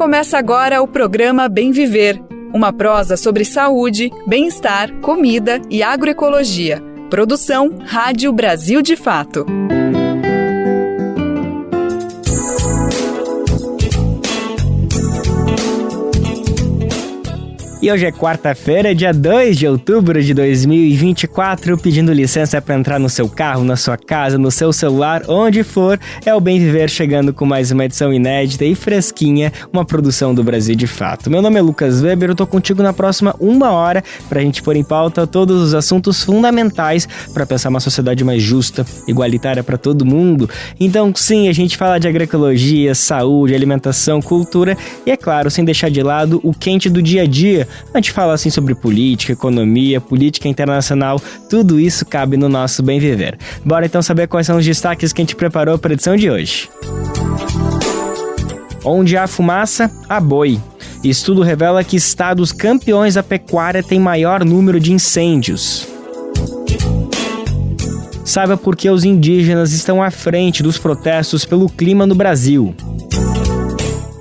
Começa agora o programa Bem Viver, uma prosa sobre saúde, bem-estar, comida e agroecologia. Produção Rádio Brasil de Fato. E hoje é quarta-feira, dia 2 de outubro de 2024, pedindo licença para entrar no seu carro, na sua casa, no seu celular, onde for, é o Bem Viver chegando com mais uma edição inédita e fresquinha, uma produção do Brasil de Fato. Meu nome é Lucas Weber, eu tô contigo na próxima 1 hora pra gente pôr em pauta todos os assuntos fundamentais para pensar uma sociedade mais justa, igualitária para todo mundo. Então, sim, a gente fala de agroecologia, saúde, alimentação, cultura e, é claro, sem deixar de lado o quente do dia a dia. A gente fala assim sobre política, economia, política internacional, tudo isso cabe no nosso Bem Viver. Bora então saber quais são os destaques que a gente preparou para a edição de hoje. Onde há fumaça, há boi. Estudo revela que estados campeões da pecuária têm maior número de incêndios. Saiba por que os indígenas estão à frente dos protestos pelo clima no Brasil.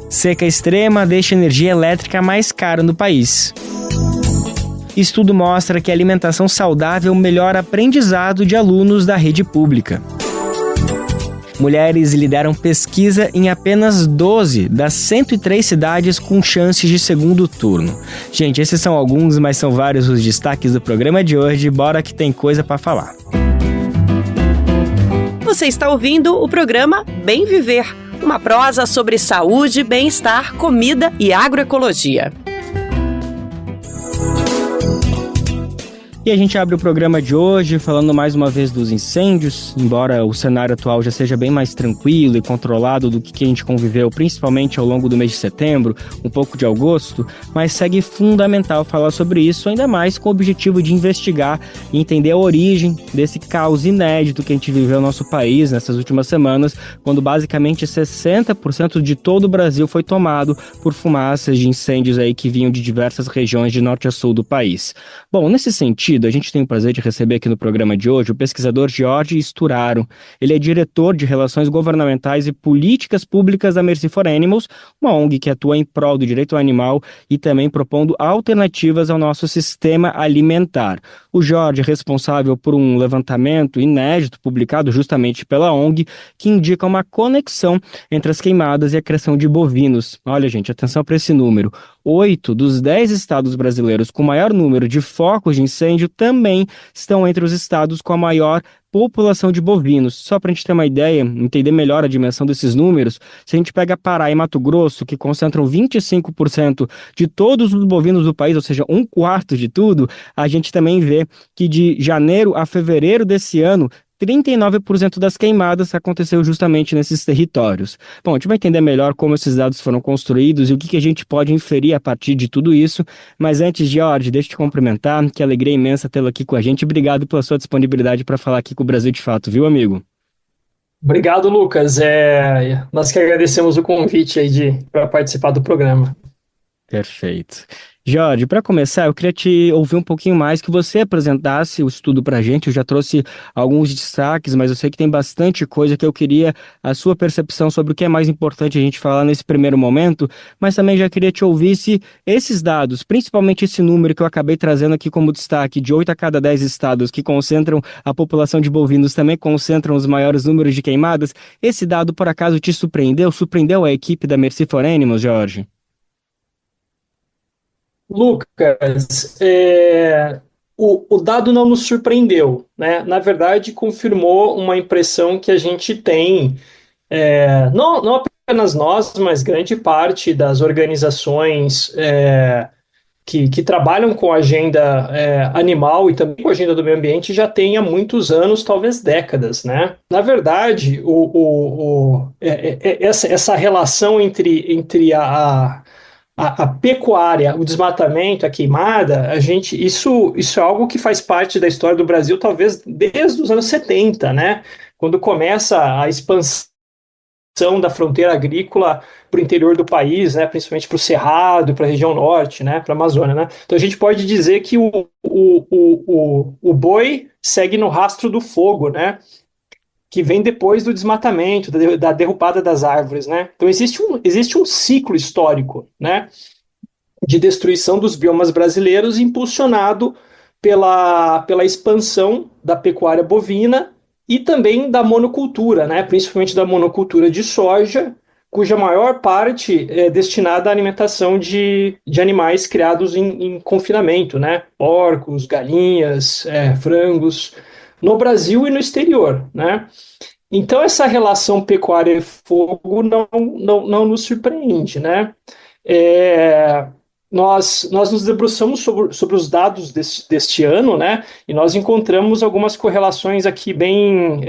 Seca extrema deixa energia elétrica mais cara no país. Estudo mostra que a alimentação saudável melhora aprendizado de alunos da rede pública. Mulheres lideram pesquisa em apenas 12 das 103 cidades com chances de segundo turno. Gente, esses são alguns, mas são vários os destaques do programa de hoje. Bora que tem coisa para falar. Você está ouvindo o programa Bem Viver, uma prosa sobre saúde, bem-estar, comida e agroecologia. E a gente abre o programa de hoje falando mais uma vez dos incêndios, embora o cenário atual já seja bem mais tranquilo e controlado do que a gente conviveu, principalmente ao longo do mês de setembro, um pouco de agosto, mas segue fundamental falar sobre isso, ainda mais com o objetivo de investigar e entender a origem desse caos inédito que a gente viveu no nosso país nessas últimas semanas, quando basicamente 60% de todo o Brasil foi tomado por fumaças de incêndios aí que vinham de diversas regiões de norte a sul do país. Bom, nesse sentido, a gente tem o prazer de receber aqui no programa de hoje o pesquisador Jorge Sturaro. Ele é diretor de Relações Governamentais e Políticas Públicas da Mercy for Animals, uma ONG que atua em prol do direito animal e também propondo alternativas ao nosso sistema alimentar. O Jorge é responsável por um levantamento inédito publicado justamente pela ONG que indica uma conexão entre as queimadas e a criação de bovinos. Olha, gente, atenção para esse número. 8 dos 10 estados brasileiros com maior número de focos de incêndio também estão entre os estados com a maior população de bovinos. Só para a gente ter uma ideia, entender melhor a dimensão desses números, se a gente pega Pará e Mato Grosso, que concentram 25% de todos os bovinos do país, ou seja, 1/4 de tudo, a gente também vê que de janeiro a fevereiro desse ano, 39% das queimadas aconteceu justamente nesses territórios. Bom, a gente vai entender melhor como esses dados foram construídos e o que a gente pode inferir a partir de tudo isso, mas antes, Jorge, deixa eu te cumprimentar, que alegria imensa tê-lo aqui com a gente. Obrigado pela sua disponibilidade para falar aqui com o Brasil de Fato, viu, amigo? Obrigado, Lucas. Nós que agradecemos o convite aí para participar do programa. Perfeito. Jorge, para começar, eu queria te ouvir um pouquinho mais, que você apresentasse o estudo para a gente. Eu já trouxe alguns destaques, mas eu sei que tem bastante coisa que eu queria a sua percepção sobre o que é mais importante a gente falar nesse primeiro momento, mas também já queria te ouvir se esses dados, principalmente esse número que eu acabei trazendo aqui como destaque, de 8 a cada 10 estados que concentram a população de bovinos, também concentram os maiores números de queimadas, esse dado por acaso te surpreendeu? Surpreendeu a equipe da Mercy for Animals, Jorge? Lucas, o dado não nos surpreendeu, né? Na verdade, confirmou uma impressão que a gente tem, não apenas nós, mas grande parte das organizações que trabalham com a agenda animal e também com a agenda do meio ambiente já tem há muitos anos, talvez décadas, né? Na verdade, essa relação entre a pecuária, o desmatamento, a queimada, isso é algo que faz parte da história do Brasil, talvez desde os anos 70, né? Quando começa a expansão da fronteira agrícola para o interior do país, né? Principalmente para o Cerrado, para a região norte, né? Para a Amazônia, né? Então a gente pode dizer que o boi segue no rastro do fogo, né? que vem depois do desmatamento, da derrubada das árvores, né? Então existe um ciclo histórico, né, de destruição dos biomas brasileiros impulsionado pela expansão da pecuária bovina e também da monocultura, né, principalmente da monocultura de soja, cuja maior parte é destinada à alimentação de animais criados em confinamento, né, porcos, galinhas, frangos, no Brasil e no exterior, né? Então, essa relação pecuária e fogo não nos surpreende, né? É, nós nos debruçamos sobre os dados deste ano, né? E nós encontramos algumas correlações aqui bem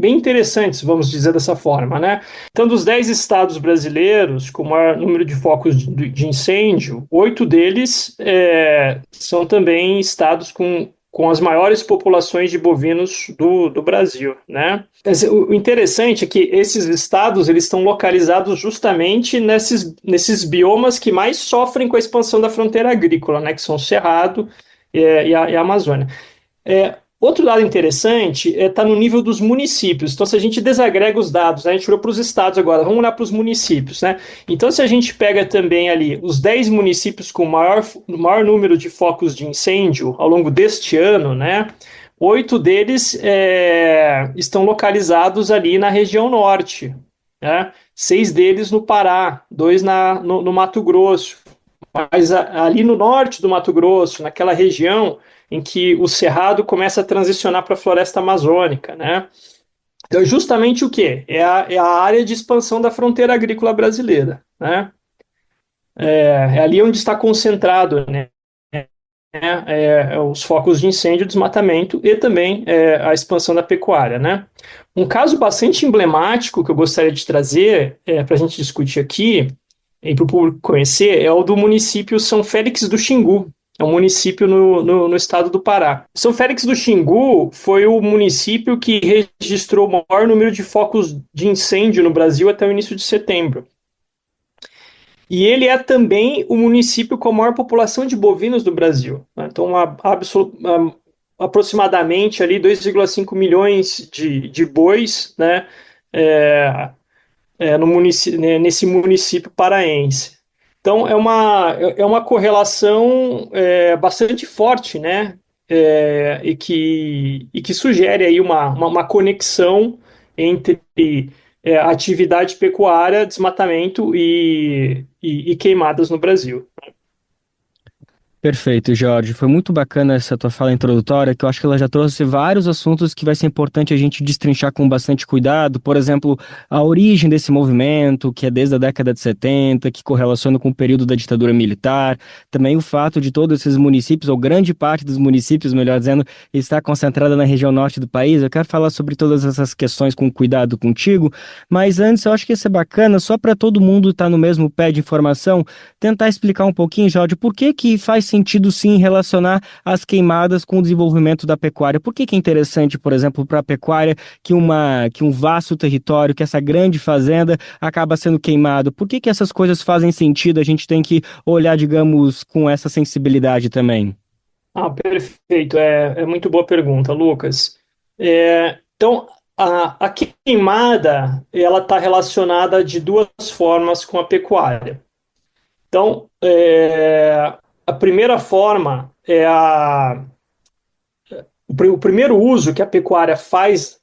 interessantes, vamos dizer dessa forma, né? Então, dos 10 estados brasileiros com maior número de focos de incêndio, 8 deles são também estados com as maiores populações de bovinos do Brasil, né? O interessante é que esses estados eles estão localizados justamente nesses biomas que mais sofrem com a expansão da fronteira agrícola, né? Que são o Cerrado e a Amazônia. Outro dado interessante está no nível dos municípios. Então, se a gente desagrega os dados, né, a gente olhou para os estados agora, vamos olhar para os municípios, né? Então, se a gente pega também ali os 10 municípios com maior número de focos de incêndio ao longo deste ano, né? 8 deles estão localizados ali na região norte, né? 6 deles no Pará, 2 no Mato Grosso. Mas ali no norte do Mato Grosso, naquela região em que o cerrado começa a transicionar para a floresta amazônica, né? Então, justamente o quê? É a área de expansão da fronteira agrícola brasileira, né? É ali onde está concentrado, né? Os focos de incêndio, desmatamento e também a expansão da pecuária, né? Um caso bastante emblemático que eu gostaria de trazer para a gente discutir aqui e para o público conhecer é o do município São Félix do Xingu. É um município no estado do Pará. São Félix do Xingu foi o município que registrou o maior número de focos de incêndio no Brasil até o início de setembro. E ele é também o município com a maior população de bovinos do Brasil. Então, aproximadamente ali 2,5 milhões de bois, né, nesse município paraense. Então, é uma correlação bastante forte, né? E que sugere aí uma conexão entre atividade pecuária, desmatamento e queimadas no Brasil. Perfeito, Jorge. Foi muito bacana essa tua fala introdutória, que eu acho que ela já trouxe vários assuntos que vai ser importante a gente destrinchar com bastante cuidado. Por exemplo, a origem desse movimento, que é desde a década de 70, que correlaciona com o período da ditadura militar. Também o fato de todos esses municípios, ou grande parte dos municípios, melhor dizendo, estar concentrada na região norte do país. Eu quero falar sobre todas essas questões com cuidado contigo, mas antes eu acho que isso é bacana, só para todo mundo estar no mesmo pé de informação, tentar explicar um pouquinho, Jorge, por que faz sentido sim relacionar as queimadas com o desenvolvimento da pecuária. Por que é interessante, por exemplo, para a pecuária que um vasto território, que essa grande fazenda acaba sendo queimado? Por que essas coisas fazem sentido? A gente tem que olhar, digamos, com essa sensibilidade também. Perfeito. É muito boa pergunta, Lucas. Então, a queimada, ela está relacionada de duas formas com a pecuária. Então, a primeira forma o primeiro uso que a pecuária faz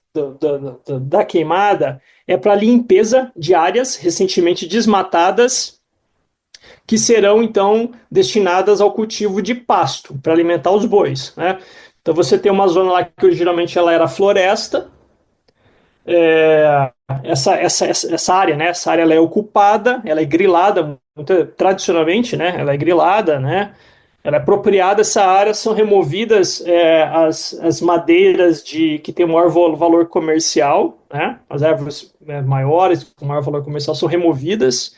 da queimada é para limpeza de áreas recentemente desmatadas que serão então destinadas ao cultivo de pasto para alimentar os bois, né? Então você tem uma zona lá que geralmente ela era floresta. Essa área, né? Essa área ela é ocupada, ela é grilada, tradicionalmente, né? Ela é grilada, né? Ela é apropriada, essa área são removidas as madeiras que têm maior valor comercial, né? As árvores maiores, com maior valor comercial, são removidas,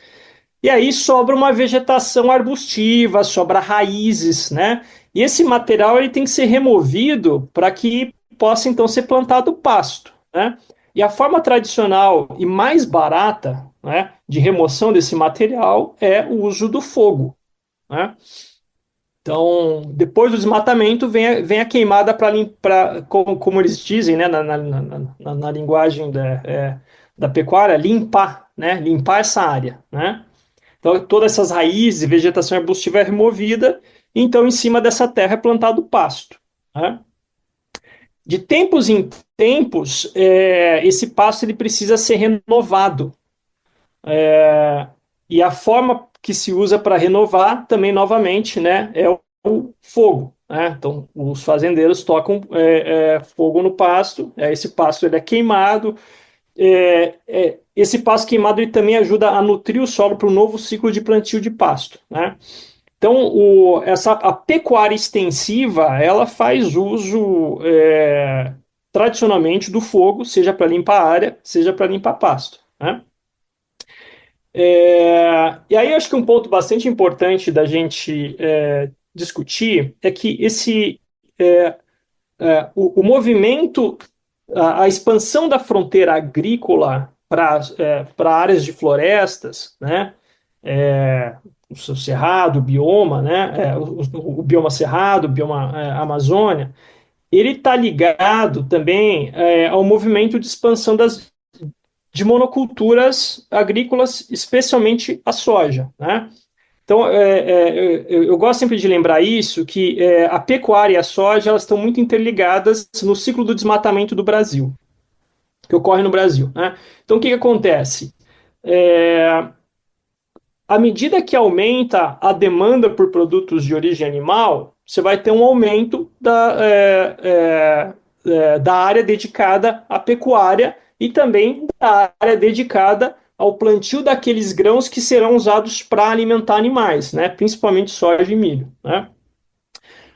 e aí sobra uma vegetação arbustiva, sobra raízes, né? E esse material ele tem que ser removido para que possa então ser plantado pasto, né? E a forma tradicional e mais barata, né, de remoção desse material é o uso do fogo, né? Então, depois do desmatamento, vem a queimada para limpar, como eles dizem, né, na linguagem da pecuária, limpar, né, limpar essa área, né? Então, todas essas raízes e vegetação arbustiva é removida, então, em cima dessa terra é plantado pasto, né? De tempos em tempos, esse pasto ele precisa ser renovado. E a forma que se usa para renovar, também, novamente, né, é o fogo. Né? Então, os fazendeiros tocam fogo no pasto, esse pasto ele é queimado. Esse pasto queimado ele também ajuda a nutrir o solo para um novo ciclo de plantio de pasto. Né? Então, a pecuária extensiva, ela faz uso tradicionalmente do fogo, seja para limpar a área, seja para limpar pasto. Né? E aí, acho que um ponto bastante importante da gente discutir é que o movimento, a expansão da fronteira agrícola para áreas de florestas, né? O cerrado, o bioma, né? O bioma cerrado, o bioma Amazônia, ele está ligado também ao movimento de expansão de monoculturas agrícolas, especialmente a soja, né? Então, eu gosto sempre de lembrar isso, que a pecuária e a soja elas estão muito interligadas no ciclo do desmatamento do Brasil, que ocorre no Brasil. Né? Então, o que acontece? À medida que aumenta a demanda por produtos de origem animal, você vai ter um aumento da área dedicada à pecuária e também da área dedicada ao plantio daqueles grãos que serão usados para alimentar animais, né? Principalmente soja e milho. Né?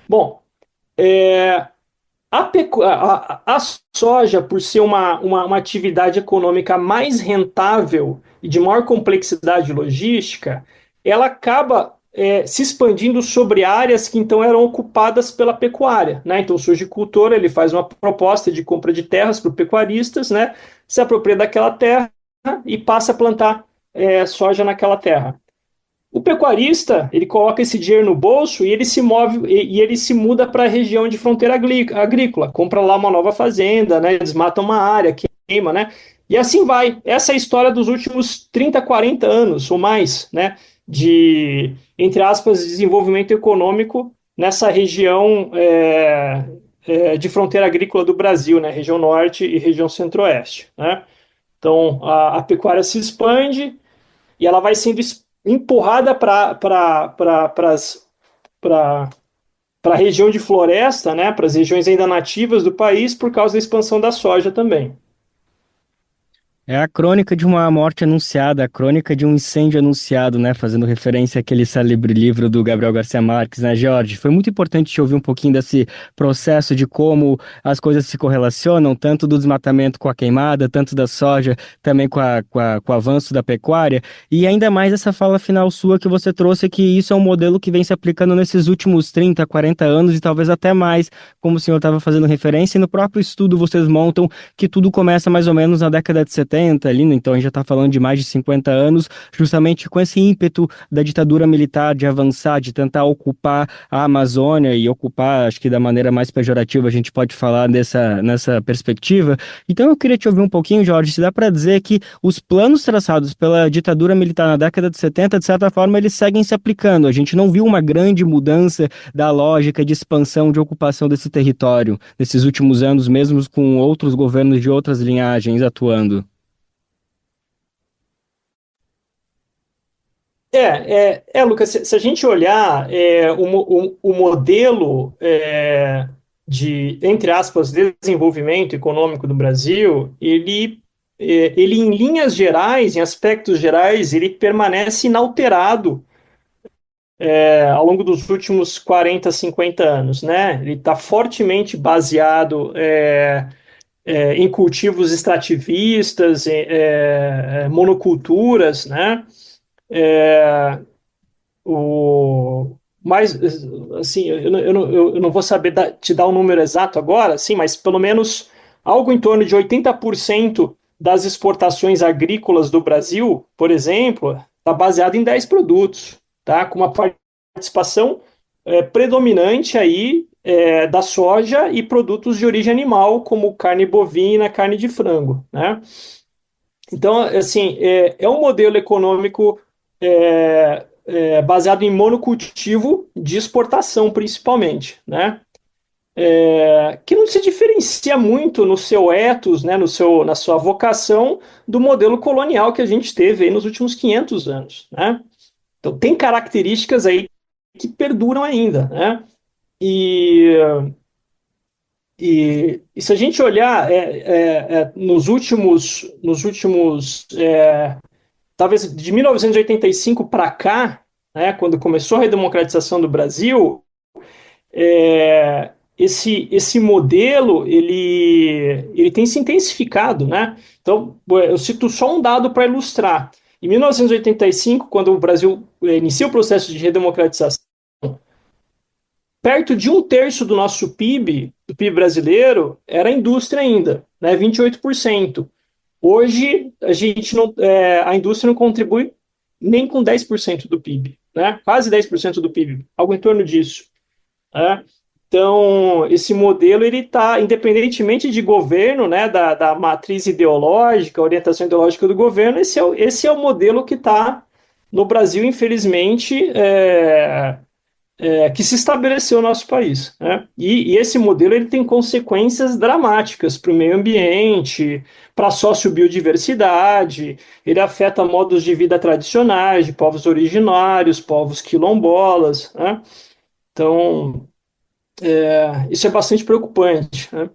Bom, a soja, por ser uma atividade econômica mais rentável e de maior complexidade logística, ela acaba se expandindo sobre áreas que então eram ocupadas pela pecuária. Né? Então, o sojicultor ele faz uma proposta de compra de terras para os pecuaristas, né? Se apropria daquela terra e passa a plantar soja naquela terra. O pecuarista, ele coloca esse dinheiro no bolso e ele se move e ele se muda para a região de fronteira agrícola, compra lá uma nova fazenda, né, desmata uma área, queima, né? E assim vai. Essa é a história dos últimos 30, 40 anos ou mais, né, de, entre aspas, desenvolvimento econômico nessa região de fronteira agrícola do Brasil, né, região norte e região centro-oeste, né? Então, a pecuária se expande e ela vai sendo empurrada para a região de floresta, né, para as regiões ainda nativas do país, por causa da expansão da soja também. É a crônica de uma morte anunciada, a crônica de um incêndio anunciado, né? Fazendo referência àquele célebre livro do Gabriel Garcia Marques, né, Jorge? Foi muito importante te ouvir um pouquinho desse processo de como as coisas se correlacionam, tanto do desmatamento com a queimada, tanto da soja, também com o avanço da pecuária, e ainda mais essa fala final sua que você trouxe, que isso é um modelo que vem se aplicando nesses últimos 30, 40 anos e talvez até mais, como o senhor estava fazendo referência, e no próprio estudo vocês montam que tudo começa mais ou menos na década de 70, ali, então a gente já está falando de mais de 50 anos, justamente com esse ímpeto da ditadura militar de avançar, de tentar ocupar a Amazônia e ocupar, acho que da maneira mais pejorativa a gente pode falar nessa perspectiva. Então eu queria te ouvir um pouquinho, Jorge, se dá para dizer que os planos traçados pela ditadura militar na década de 70, de certa forma, eles seguem se aplicando. A gente não viu uma grande mudança da lógica de expansão, de ocupação desse território nesses últimos anos, mesmo com outros governos de outras linhagens atuando. Lucas, se a gente olhar o modelo de, entre aspas, desenvolvimento econômico do Brasil, ele, em linhas gerais, em aspectos gerais, ele permanece inalterado ao longo dos últimos 40, 50 anos, né? Ele está fortemente baseado em cultivos extrativistas, monoculturas, né? Mas, assim, eu não vou saber te dar um número exato agora, sim, mas pelo menos algo em torno de 80% das exportações agrícolas do Brasil, por exemplo, está baseado em 10 produtos, tá? Com uma participação predominante aí da soja e produtos de origem animal, como carne bovina, carne de frango, né? Então, assim, é um modelo econômico baseado em monocultivo de exportação, principalmente, né? Que não se diferencia muito no seu ethos, né, na sua vocação do modelo colonial que a gente teve aí nos últimos 500 anos, né? Então, tem características aí que perduram ainda, né? E, e se a gente olhar talvez de 1985 para cá, né, quando começou a redemocratização do Brasil, esse modelo ele tem se intensificado, né? Então, eu cito só um dado para ilustrar. Em 1985, quando o Brasil inicia o processo de redemocratização, perto de um terço do nosso PIB, do PIB brasileiro, era indústria ainda, né? 28%. Hoje, a indústria não contribui nem com 10% do PIB, né? Quase 10% do PIB, algo em torno disso, né? Então, esse modelo, ele está, independentemente de governo, né, da matriz ideológica, orientação ideológica do governo, esse é o modelo que está no Brasil, infelizmente, que se estabeleceu no nosso país, né? E esse modelo ele tem consequências dramáticas para o meio ambiente, para a sociobiodiversidade, ele afeta modos de vida tradicionais de povos originários, povos quilombolas, né? Então, isso é bastante preocupante, né?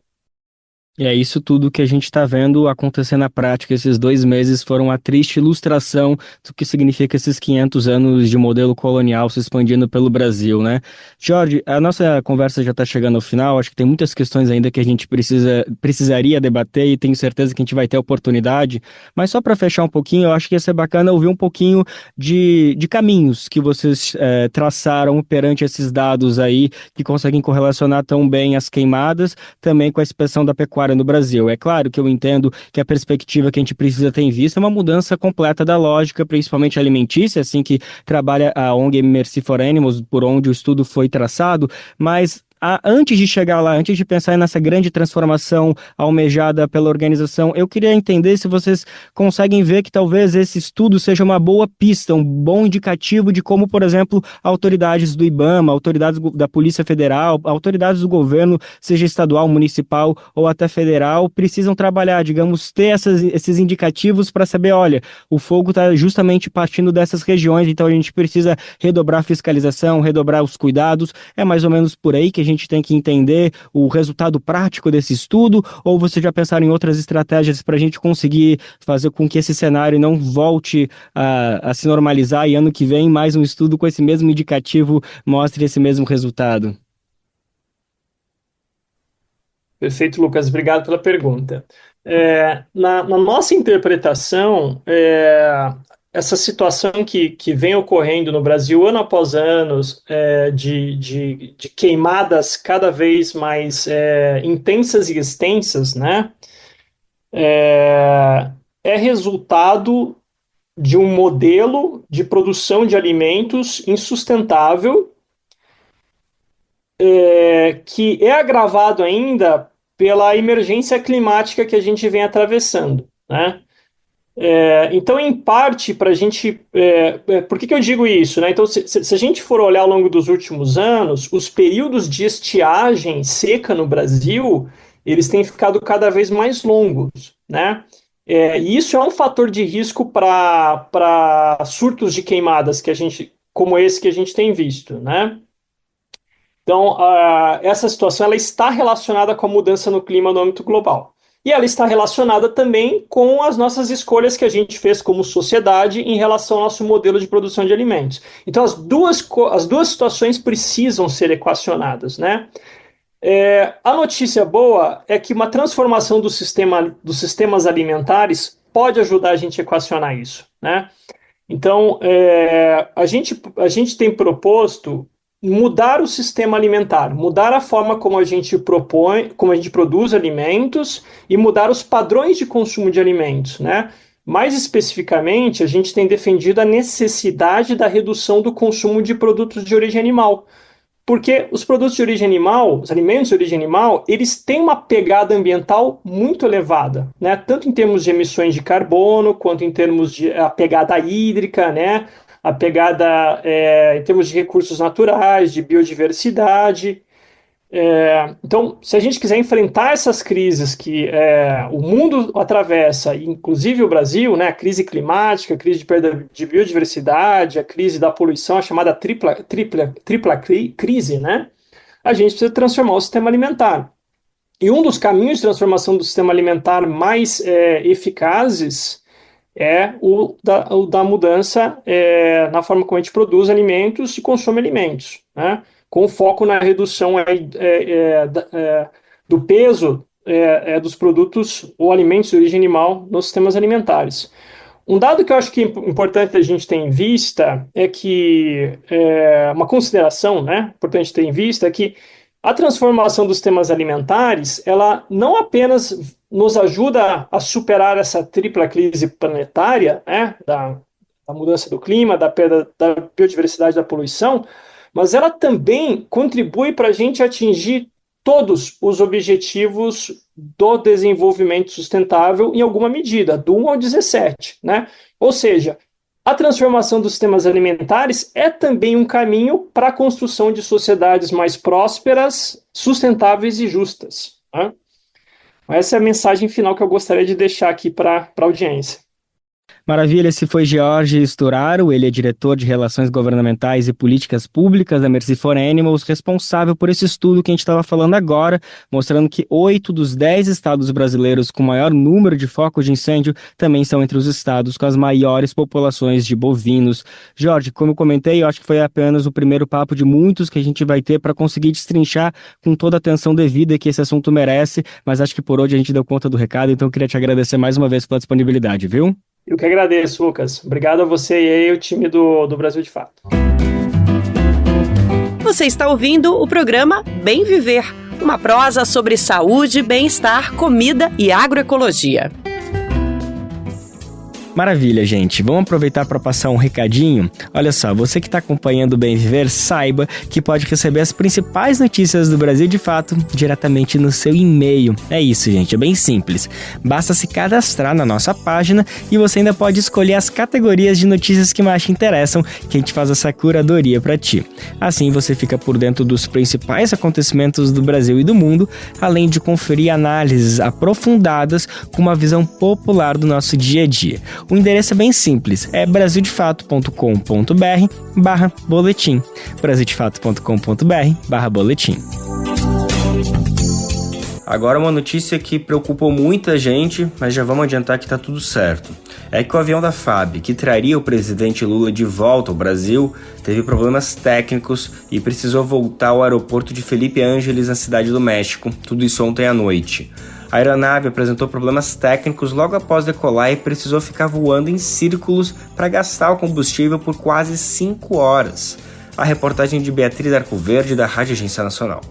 E é isso tudo que a gente está vendo acontecer na prática. Esses 2 meses foram uma triste ilustração do que significa esses 500 anos de modelo colonial se expandindo pelo Brasil, né? Jorge, a nossa conversa já está chegando ao final. Acho que tem muitas questões ainda que a gente precisaria debater e tenho certeza que a gente vai ter oportunidade. Mas só para fechar um pouquinho, eu acho que ia ser bacana ouvir um pouquinho de caminhos que vocês traçaram perante esses dados aí que conseguem correlacionar tão bem as queimadas também com a expansão da pecuária no Brasil. É claro que eu entendo que a perspectiva que a gente precisa ter em vista é uma mudança completa da lógica, principalmente alimentícia, assim que trabalha a ONG Mercy for Animals, por onde o estudo foi traçado, mas antes de chegar lá, antes de pensar nessa grande transformação almejada pela organização, eu queria entender se vocês conseguem ver que talvez esse estudo seja uma boa pista, um bom indicativo de como, por exemplo, autoridades do IBAMA, autoridades da Polícia Federal, autoridades do governo, seja estadual, municipal ou até federal, precisam trabalhar, digamos, ter esses indicativos para saber, olha, o fogo está justamente partindo dessas regiões, então a gente precisa redobrar a fiscalização, redobrar os cuidados. É mais ou menos por aí que a gente tem que entender o resultado prático desse estudo, ou você já pensaram em outras estratégias para a gente conseguir fazer com que esse cenário não volte a se normalizar e ano que vem mais um estudo com esse mesmo indicativo mostre esse mesmo resultado? Perfeito, Lucas. Obrigado pela pergunta. Na nossa interpretação, essa situação que vem ocorrendo no Brasil ano após ano, de queimadas cada vez mais intensas e extensas, né, é resultado de um modelo de produção de alimentos insustentável, que é agravado ainda pela emergência climática que a gente vem atravessando, né? Então, em parte, para a gente. Por que eu digo isso? Né? Então, se a gente for olhar ao longo dos últimos anos, os períodos de estiagem seca no Brasil, eles têm ficado cada vez mais longos, né? E isso é um fator de risco para surtos de queimadas como esse que a gente tem visto, né? Então, essa situação ela está relacionada com a mudança no clima no âmbito global. E ela está relacionada também com as nossas escolhas que a gente fez como sociedade em relação ao nosso modelo de produção de alimentos. Então, as duas situações precisam ser equacionadas, né? A notícia boa é que uma transformação dos sistemas alimentares pode ajudar a gente a equacionar isso, né? Então, a gente tem proposto mudar o sistema alimentar, mudar a forma como a gente como a gente produz alimentos e mudar os padrões de consumo de alimentos, né? Mais especificamente, a gente tem defendido a necessidade da redução do consumo de produtos de origem animal. porque os produtos de origem animal, os alimentos de origem animal, eles têm uma pegada ambiental muito elevada, né? Tanto em termos de emissões de carbono, quanto em termos de a pegada hídrica, né? A pegada em termos de recursos naturais, de biodiversidade. Então, se a gente quiser enfrentar essas crises que o mundo atravessa, inclusive o Brasil, né, a crise climática, a crise de perda de biodiversidade, a crise da poluição, a chamada tripla crise, né, a gente precisa transformar o sistema alimentar. E um dos caminhos de transformação do sistema alimentar mais eficazes é o da mudança na forma como a gente produz alimentos e consome alimentos, né? Com foco na redução do peso dos produtos ou alimentos de origem animal nos sistemas alimentares. Um dado que eu acho que é importante a gente ter em vista é que, uma consideração, né, importante ter em vista é que a transformação dos sistemas alimentares, ela não apenas nos ajuda a superar essa tripla crise planetária, né, da mudança do clima, da perda da biodiversidade, da poluição, mas ela também contribui para a gente atingir todos os objetivos do desenvolvimento sustentável em alguma medida, do 1 ao 17, né? Ou seja, a transformação dos sistemas alimentares é também um caminho para a construção de sociedades mais prósperas, sustentáveis e justas, né? Essa é a mensagem final que eu gostaria de deixar aqui para a audiência. Maravilha, esse foi George Sturaro, ele é diretor de Relações Governamentais e Políticas Públicas da Mercy for Animals, responsável por esse estudo que a gente estava falando agora, mostrando que 8 dos 10 estados brasileiros com maior número de focos de incêndio também são entre os estados com as maiores populações de bovinos. Jorge, como eu comentei, eu acho que foi apenas o primeiro papo de muitos que a gente vai ter para conseguir destrinchar com toda a atenção devida que esse assunto merece, mas acho que por hoje a gente deu conta do recado, então eu queria te agradecer mais uma vez pela disponibilidade, viu? Eu que agradeço, Lucas. Obrigado a você e aí o time do Brasil de Fato. Você está ouvindo o programa Bem Viver, uma prosa sobre saúde, bem-estar, comida e agroecologia. Maravilha, gente. Vamos aproveitar para passar um recadinho. Olha só, você que está acompanhando o Bem Viver, saiba que pode receber as principais notícias do Brasil de Fato diretamente no seu e-mail. É isso, gente, é bem simples. Basta se cadastrar na nossa página e você ainda pode escolher as categorias de notícias que mais te interessam, que a gente faz essa curadoria para ti. Assim você fica por dentro dos principais acontecimentos do Brasil e do mundo, além de conferir análises aprofundadas com uma visão popular do nosso dia a dia. O endereço é bem simples, é brasildefato.com.br/boletim. brasildefato.com.br/boletim. Agora uma notícia que preocupou muita gente, mas já vamos adiantar que está tudo certo. É que o avião da FAB, que traria o presidente Lula de volta ao Brasil, teve problemas técnicos e precisou voltar ao aeroporto de Felipe Ángeles, na Cidade do México, tudo isso ontem à noite. A aeronave apresentou problemas técnicos logo após decolar e precisou ficar voando em círculos para gastar o combustível por quase 5 horas. A reportagem de Beatriz Arcoverde, da Rádio Agência Nacional.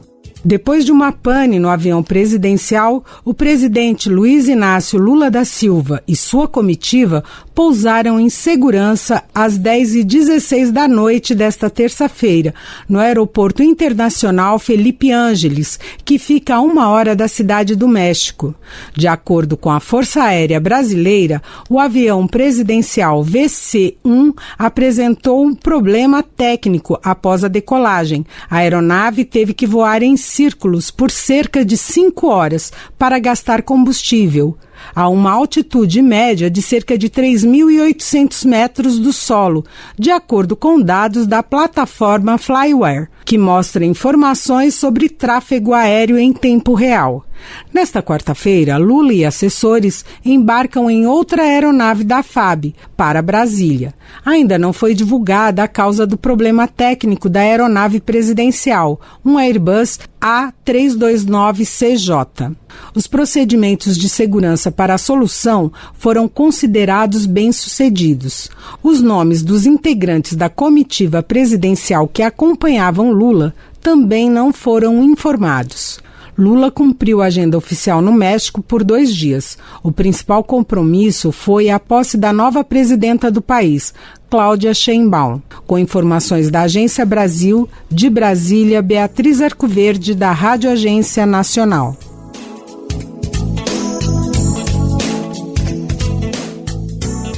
Depois de uma pane no avião presidencial, o presidente Luiz Inácio Lula da Silva e sua comitiva pousaram em segurança às 10h16 da noite desta terça-feira, no Aeroporto Internacional Felipe Ángeles, que fica a 1 hora da Cidade do México. De acordo com a Força Aérea Brasileira, o avião presidencial VC-1 apresentou um problema técnico após a decolagem. A aeronave teve que voar em círculos por cerca de 5 horas para gastar combustível, a uma altitude média de cerca de 3.800 metros do solo, de acordo com dados da plataforma Flyware, que mostra informações sobre tráfego aéreo em tempo real. Nesta quarta-feira, Lula e assessores embarcam em outra aeronave da FAB para Brasília. Ainda não foi divulgada a causa do problema técnico da aeronave presidencial, um Airbus A329CJ. Os procedimentos de segurança para a solução foram considerados bem-sucedidos. Os nomes dos integrantes da comitiva presidencial que acompanhavam Lula também não foram informados. Lula cumpriu a agenda oficial no México por 2 dias. O principal compromisso foi a posse da nova presidenta do país, Cláudia Sheinbaum. Com informações da Agência Brasil, de Brasília, Beatriz Arcoverde, da Rádio Agência Nacional.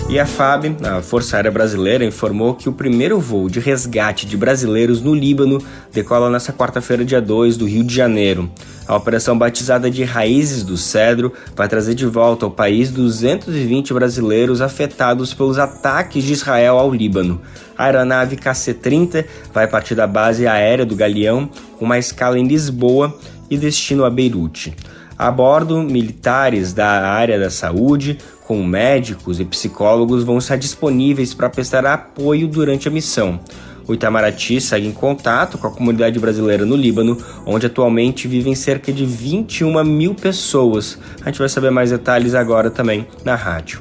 E a FAB, a Força Aérea Brasileira, informou que o primeiro voo de resgate de brasileiros no Líbano decola nesta quarta-feira, dia 2, do Rio de Janeiro. A operação, batizada de Raízes do Cedro, vai trazer de volta ao país 220 brasileiros afetados pelos ataques de Israel ao Líbano. A aeronave KC-30 vai partir da base aérea do Galeão, com uma escala em Lisboa e destino a Beirute. A bordo, militares da área da saúde, com médicos e psicólogos, vão estar disponíveis para prestar apoio durante a missão. O Itamaraty segue em contato com a comunidade brasileira no Líbano, onde atualmente vivem cerca de 21 mil pessoas. A gente vai saber mais detalhes agora também na rádio.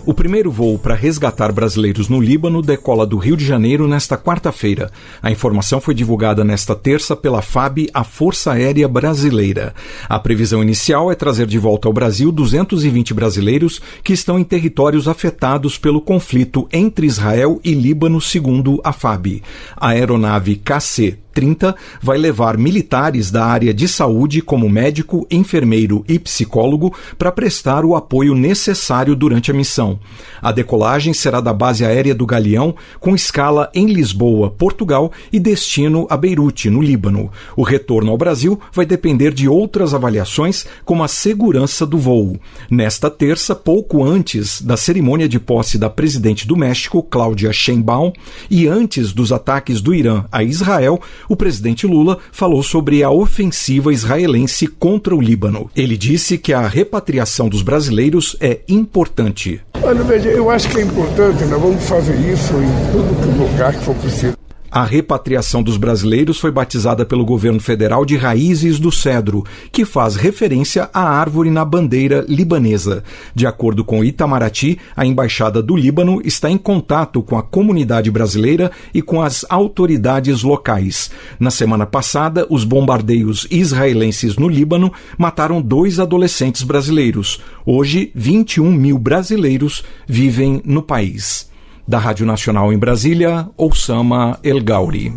O primeiro voo para resgatar brasileiros no Líbano decola do Rio de Janeiro nesta quarta-feira. A informação foi divulgada nesta terça pela FAB, a Força Aérea Brasileira. A previsão inicial é trazer de volta ao Brasil 220 brasileiros que estão em territórios afetados pelo conflito entre Israel e Líbano, segundo a FAB. A aeronave KC-30 vai levar militares da área de saúde, como médico, enfermeiro e psicólogo, para prestar o apoio necessário durante a missão. A decolagem será da base aérea do Galeão, com escala em Lisboa, Portugal, e destino a Beirute, no Líbano. O retorno ao Brasil vai depender de outras avaliações, como a segurança do voo. Nesta terça, pouco antes da cerimônia de posse da presidente do México, Cláudia Sheinbaum, e antes dos ataques do Irã a Israel, o presidente Lula falou sobre a ofensiva israelense contra o Líbano. Ele disse que a repatriação dos brasileiros é importante. Olha, veja, eu acho que é importante, nós vamos fazer isso em todo lugar que for preciso. A repatriação dos brasileiros foi batizada pelo governo federal de Raízes do Cedro, que faz referência à árvore na bandeira libanesa. De acordo com o Itamaraty, a Embaixada do Líbano está em contato com a comunidade brasileira e com as autoridades locais. Na semana passada, os bombardeios israelenses no Líbano mataram 2 adolescentes brasileiros. Hoje, 21 mil brasileiros vivem no país. Da Rádio Nacional em Brasília, Oussama El Gauri.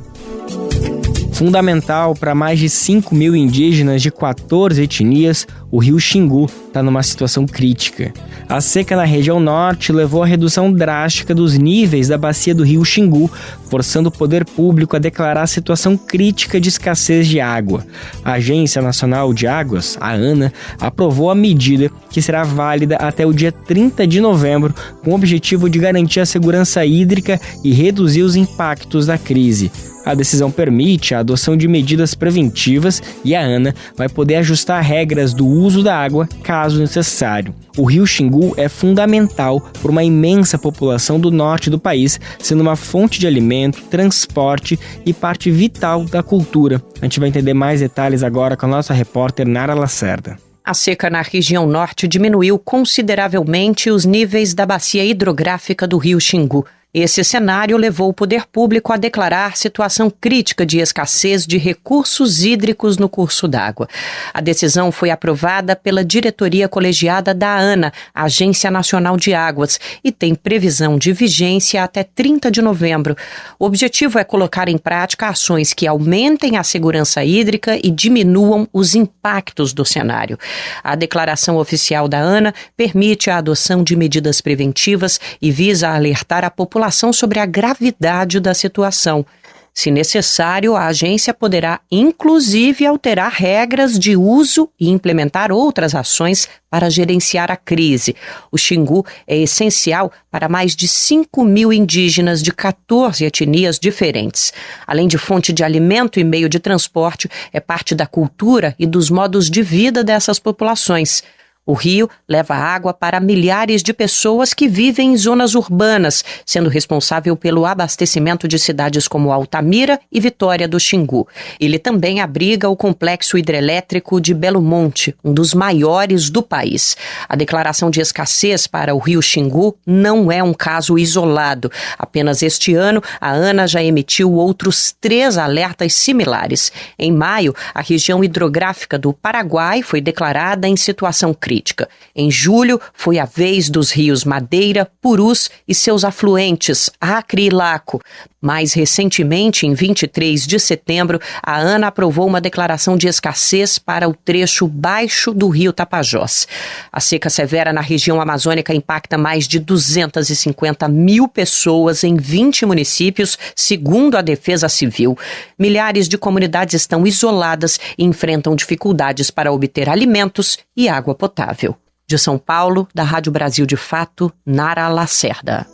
Fundamental para mais de 5 mil indígenas de 14 etnias, o rio Xingu está numa situação crítica. A seca na região norte levou à redução drástica dos níveis da bacia do rio Xingu, forçando o poder público a declarar a situação crítica de escassez de água. A Agência Nacional de Águas, a ANA, aprovou a medida, que será válida até o dia 30 de novembro, com o objetivo de garantir a segurança hídrica e reduzir os impactos da crise. A decisão permite a adoção de medidas preventivas e a ANA vai poder ajustar regras do uso da água caso necessário. O rio Xingu é fundamental para uma imensa população do norte do país, sendo uma fonte de alimento, transporte e parte vital da cultura. A gente vai entender mais detalhes agora com a nossa repórter Nara Lacerda. A seca na região norte diminuiu consideravelmente os níveis da bacia hidrográfica do rio Xingu. Esse cenário levou o poder público a declarar situação crítica de escassez de recursos hídricos no curso d'água. A decisão foi aprovada pela diretoria colegiada da ANA, Agência Nacional de Águas, e tem previsão de vigência até 30 de novembro. O objetivo é colocar em prática ações que aumentem a segurança hídrica e diminuam os impactos do cenário. A declaração oficial da ANA permite a adoção de medidas preventivas e visa alertar a população sobre a gravidade da situação. Se necessário, a agência poderá, inclusive, alterar regras de uso e implementar outras ações para gerenciar a crise. O Xingu é essencial para mais de 5 mil indígenas de 14 etnias diferentes. Além de fonte de alimento e meio de transporte, é parte da cultura e dos modos de vida dessas populações. O rio leva água para milhares de pessoas que vivem em zonas urbanas, sendo responsável pelo abastecimento de cidades como Altamira e Vitória do Xingu. Ele também abriga o complexo hidrelétrico de Belo Monte, um dos maiores do país. A declaração de escassez para o rio Xingu não é um caso isolado. Apenas este ano, a ANA já emitiu outros 3 alertas similares. Em maio, a região hidrográfica do Paraguai foi declarada em situação crítica. Em julho, foi a vez dos rios Madeira, Purus e seus afluentes, Acre e Laco. Mais recentemente, em 23 de setembro, a ANA aprovou uma declaração de escassez para o trecho baixo do rio Tapajós. A seca severa na região amazônica impacta mais de 250 mil pessoas em 20 municípios, segundo a Defesa Civil. Milhares de comunidades estão isoladas e enfrentam dificuldades para obter alimentos e água potável. De São Paulo, da Rádio Brasil de Fato, Nara Lacerda.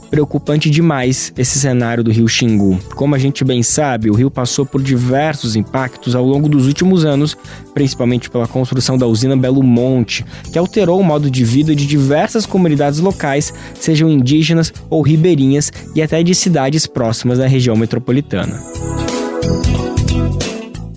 Preocupante demais esse cenário do rio Xingu. Como a gente bem sabe, o rio passou por diversos impactos ao longo dos últimos anos, principalmente pela construção da usina Belo Monte, que alterou o modo de vida de diversas comunidades locais, sejam indígenas ou ribeirinhas, e até de cidades próximas da região metropolitana.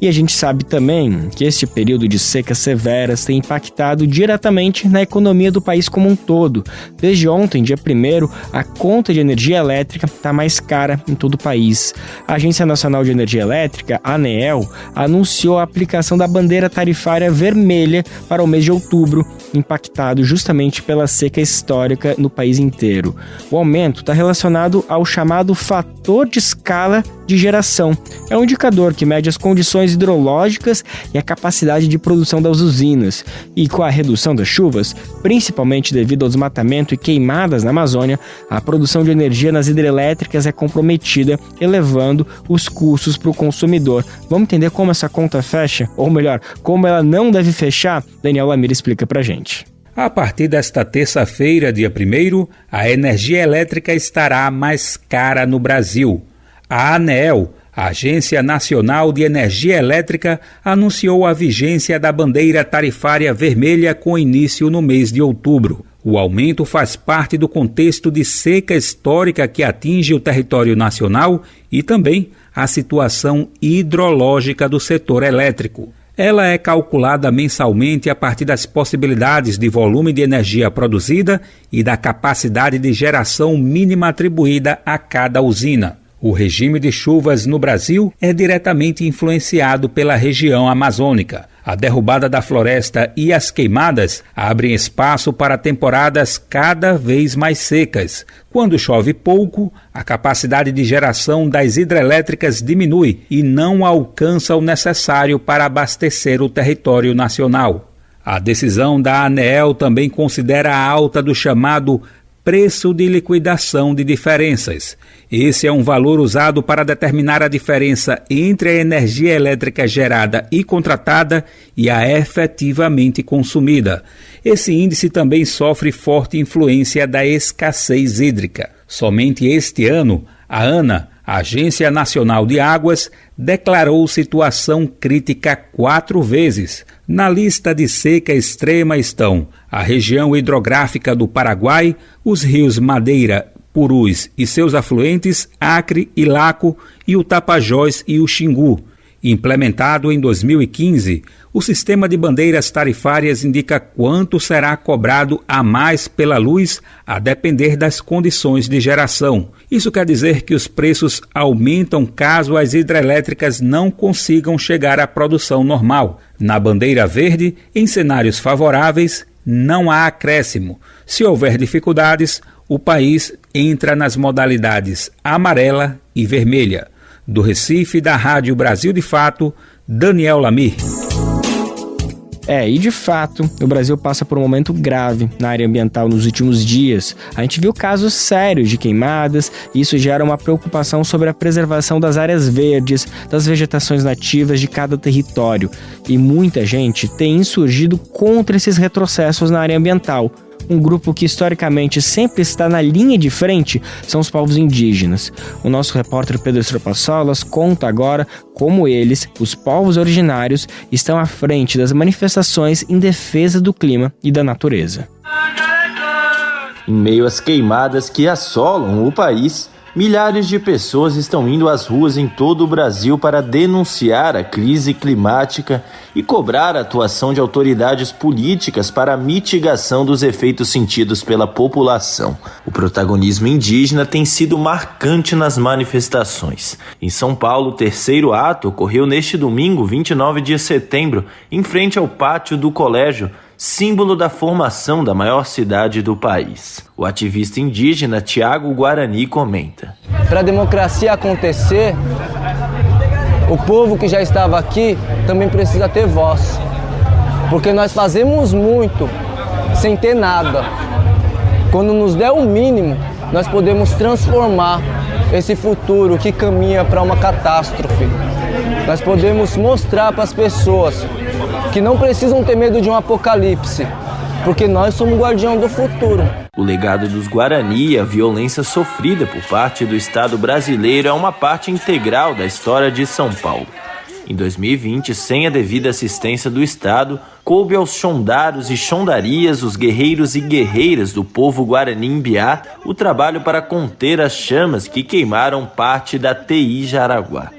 E a gente sabe também que este período de secas severas tem impactado diretamente na economia do país como um todo. Desde ontem, dia 1º, a conta de energia elétrica está mais cara em todo o país. A Agência Nacional de Energia Elétrica, a ANEEL, anunciou a aplicação da bandeira tarifária vermelha para o mês de outubro, impactado justamente pela seca histórica no país inteiro. O aumento está relacionado ao chamado fator de escala de geração. É um indicador que mede as condições hidrológicas e a capacidade de produção das usinas. E com a redução das chuvas, principalmente devido ao desmatamento e queimadas na Amazônia, a produção de energia nas hidrelétricas é comprometida, elevando os custos para o consumidor. Vamos entender como essa conta fecha? Ou melhor, como ela não deve fechar? Daniel Lamir explica pra gente. A partir desta terça-feira, dia 1º, a energia elétrica estará mais cara no Brasil. A ANEEL, a Agência Nacional de Energia Elétrica, anunciou a vigência da bandeira tarifária vermelha com início no mês de outubro. O aumento faz parte do contexto de seca histórica que atinge o território nacional e também a situação hidrológica do setor elétrico. Ela é calculada mensalmente a partir das possibilidades de volume de energia produzida e da capacidade de geração mínima atribuída a cada usina. O regime de chuvas no Brasil é diretamente influenciado pela região amazônica. A derrubada da floresta e as queimadas abrem espaço para temporadas cada vez mais secas. Quando chove pouco, a capacidade de geração das hidrelétricas diminui e não alcança o necessário para abastecer o território nacional. A decisão da ANEEL também considera a alta do chamado preço de liquidação de diferenças. Esse é um valor usado para determinar a diferença entre a energia elétrica gerada e contratada e a efetivamente consumida. Esse índice também sofre forte influência da escassez hídrica. Somente este ano, a ANA, a Agência Nacional de Águas, declarou situação crítica 4 vezes. Na lista de seca extrema estão a região hidrográfica do Paraguai, os rios Madeira, Purus e seus afluentes, Acre e Laco, e o Tapajós e o Xingu. Implementado em 2015, o sistema de bandeiras tarifárias indica quanto será cobrado a mais pela luz, a depender das condições de geração. Isso quer dizer que os preços aumentam caso as hidrelétricas não consigam chegar à produção normal. Na bandeira verde, em cenários favoráveis, não há acréscimo. Se houver dificuldades, o país entra nas modalidades amarela e vermelha. Do Recife, da Rádio Brasil de Fato, Daniel Lamir. E de fato, o Brasil passa por um momento grave na área ambiental nos últimos dias. A gente viu casos sérios de queimadas e isso gera uma preocupação sobre a preservação das áreas verdes, das vegetações nativas de cada território. E muita gente tem insurgido contra esses retrocessos na área ambiental. um grupo que historicamente sempre está na linha de frente são os povos indígenas. O nosso repórter Pedro Estropassolas conta agora como eles, os povos originários, estão à frente das manifestações em defesa do clima e da natureza. Em meio às queimadas que assolam o país, milhares de pessoas estão indo às ruas em todo o Brasil para denunciar a crise climática e cobrar a atuação de autoridades políticas para a mitigação dos efeitos sentidos pela população. O protagonismo indígena tem sido marcante nas manifestações. Em São Paulo, o terceiro ato ocorreu neste domingo, 29 de setembro, em frente ao pátio do colégio, símbolo da formação da maior cidade do país. O ativista indígena Tiago Guarani comenta: para a democracia acontecer, o povo que já estava aqui também precisa ter voz, porque nós fazemos muito sem ter nada. Quando nos der o mínimo, nós podemos transformar esse futuro que caminha para uma catástrofe. Nós podemos mostrar para as pessoas que não precisam ter medo de um apocalipse, porque nós somos guardião do futuro. O legado dos Guarani e a violência sofrida por parte do Estado brasileiro é uma parte integral da história de São Paulo. Em 2020, sem a devida assistência do Estado, coube aos chondaros e chondarias, os guerreiros e guerreiras do povo Guarani-Mbiá, o trabalho para conter as chamas que queimaram parte da TI Jaraguá.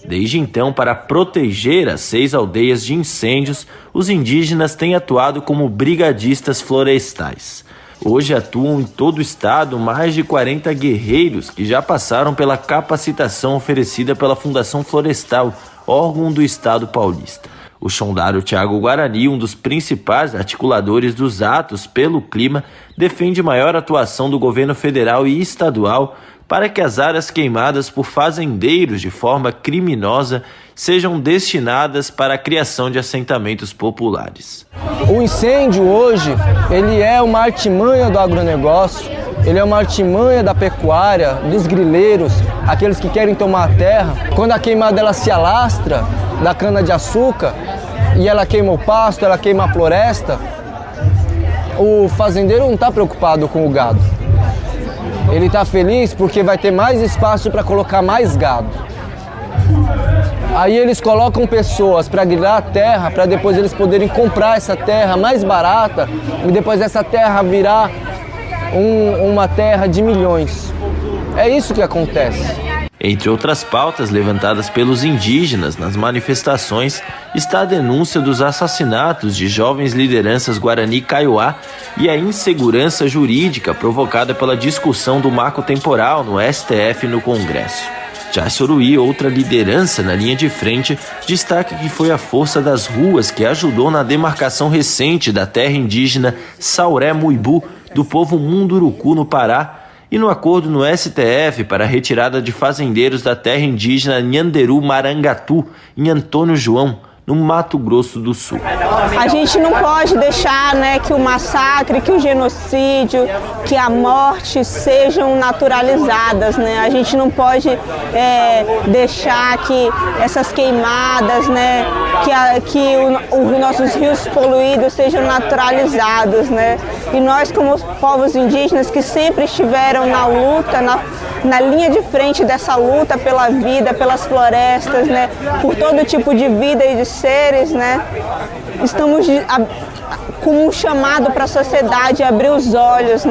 Desde então, para proteger as 6 aldeias de incêndios, os indígenas têm atuado como brigadistas florestais. Hoje atuam em todo o estado mais de 40 guerreiros que já passaram pela capacitação oferecida pela Fundação Florestal, órgão do estado paulista. O chondário Tiago Guarani, um dos principais articuladores dos atos pelo clima, defende maior atuação do governo federal e estadual para que as áreas queimadas por fazendeiros de forma criminosa sejam destinadas para a criação de assentamentos populares. O incêndio hoje, ele é uma artimanha do agronegócio, ele é uma artimanha da pecuária, dos grileiros, aqueles que querem tomar a terra. Quando a queimada ela se alastra da cana-de-açúcar e ela queima o pasto, ela queima a floresta, o fazendeiro não está preocupado com o gado. Ele está feliz porque vai ter mais espaço para colocar mais gado. Aí eles colocam pessoas para grilar a terra, para depois eles poderem comprar essa terra mais barata e depois essa terra virar uma terra de milhões. É isso que acontece. Entre outras pautas levantadas pelos indígenas nas manifestações está a denúncia dos assassinatos de jovens lideranças Guarani Kaiowá e a insegurança jurídica provocada pela discussão do marco temporal no STF no Congresso. Já Suruí, outra liderança na linha de frente, destaca que foi a força das ruas que ajudou na demarcação recente da terra indígena Sauré Muibu do povo Munduruku no Pará e no acordo no STF para a retirada de fazendeiros da terra indígena Nhanderu Marangatu, em Antônio João, no Mato Grosso do Sul. A gente não pode deixar, que o massacre, que o genocídio, que a morte sejam naturalizadas, A gente não pode deixar que essas queimadas, que os nossos rios poluídos sejam naturalizados, E nós, como povos indígenas que sempre estiveram na luta, na linha de frente dessa luta pela vida, pelas florestas, por todo tipo de vida e de seres, estamos como um chamado para a sociedade abrir os olhos,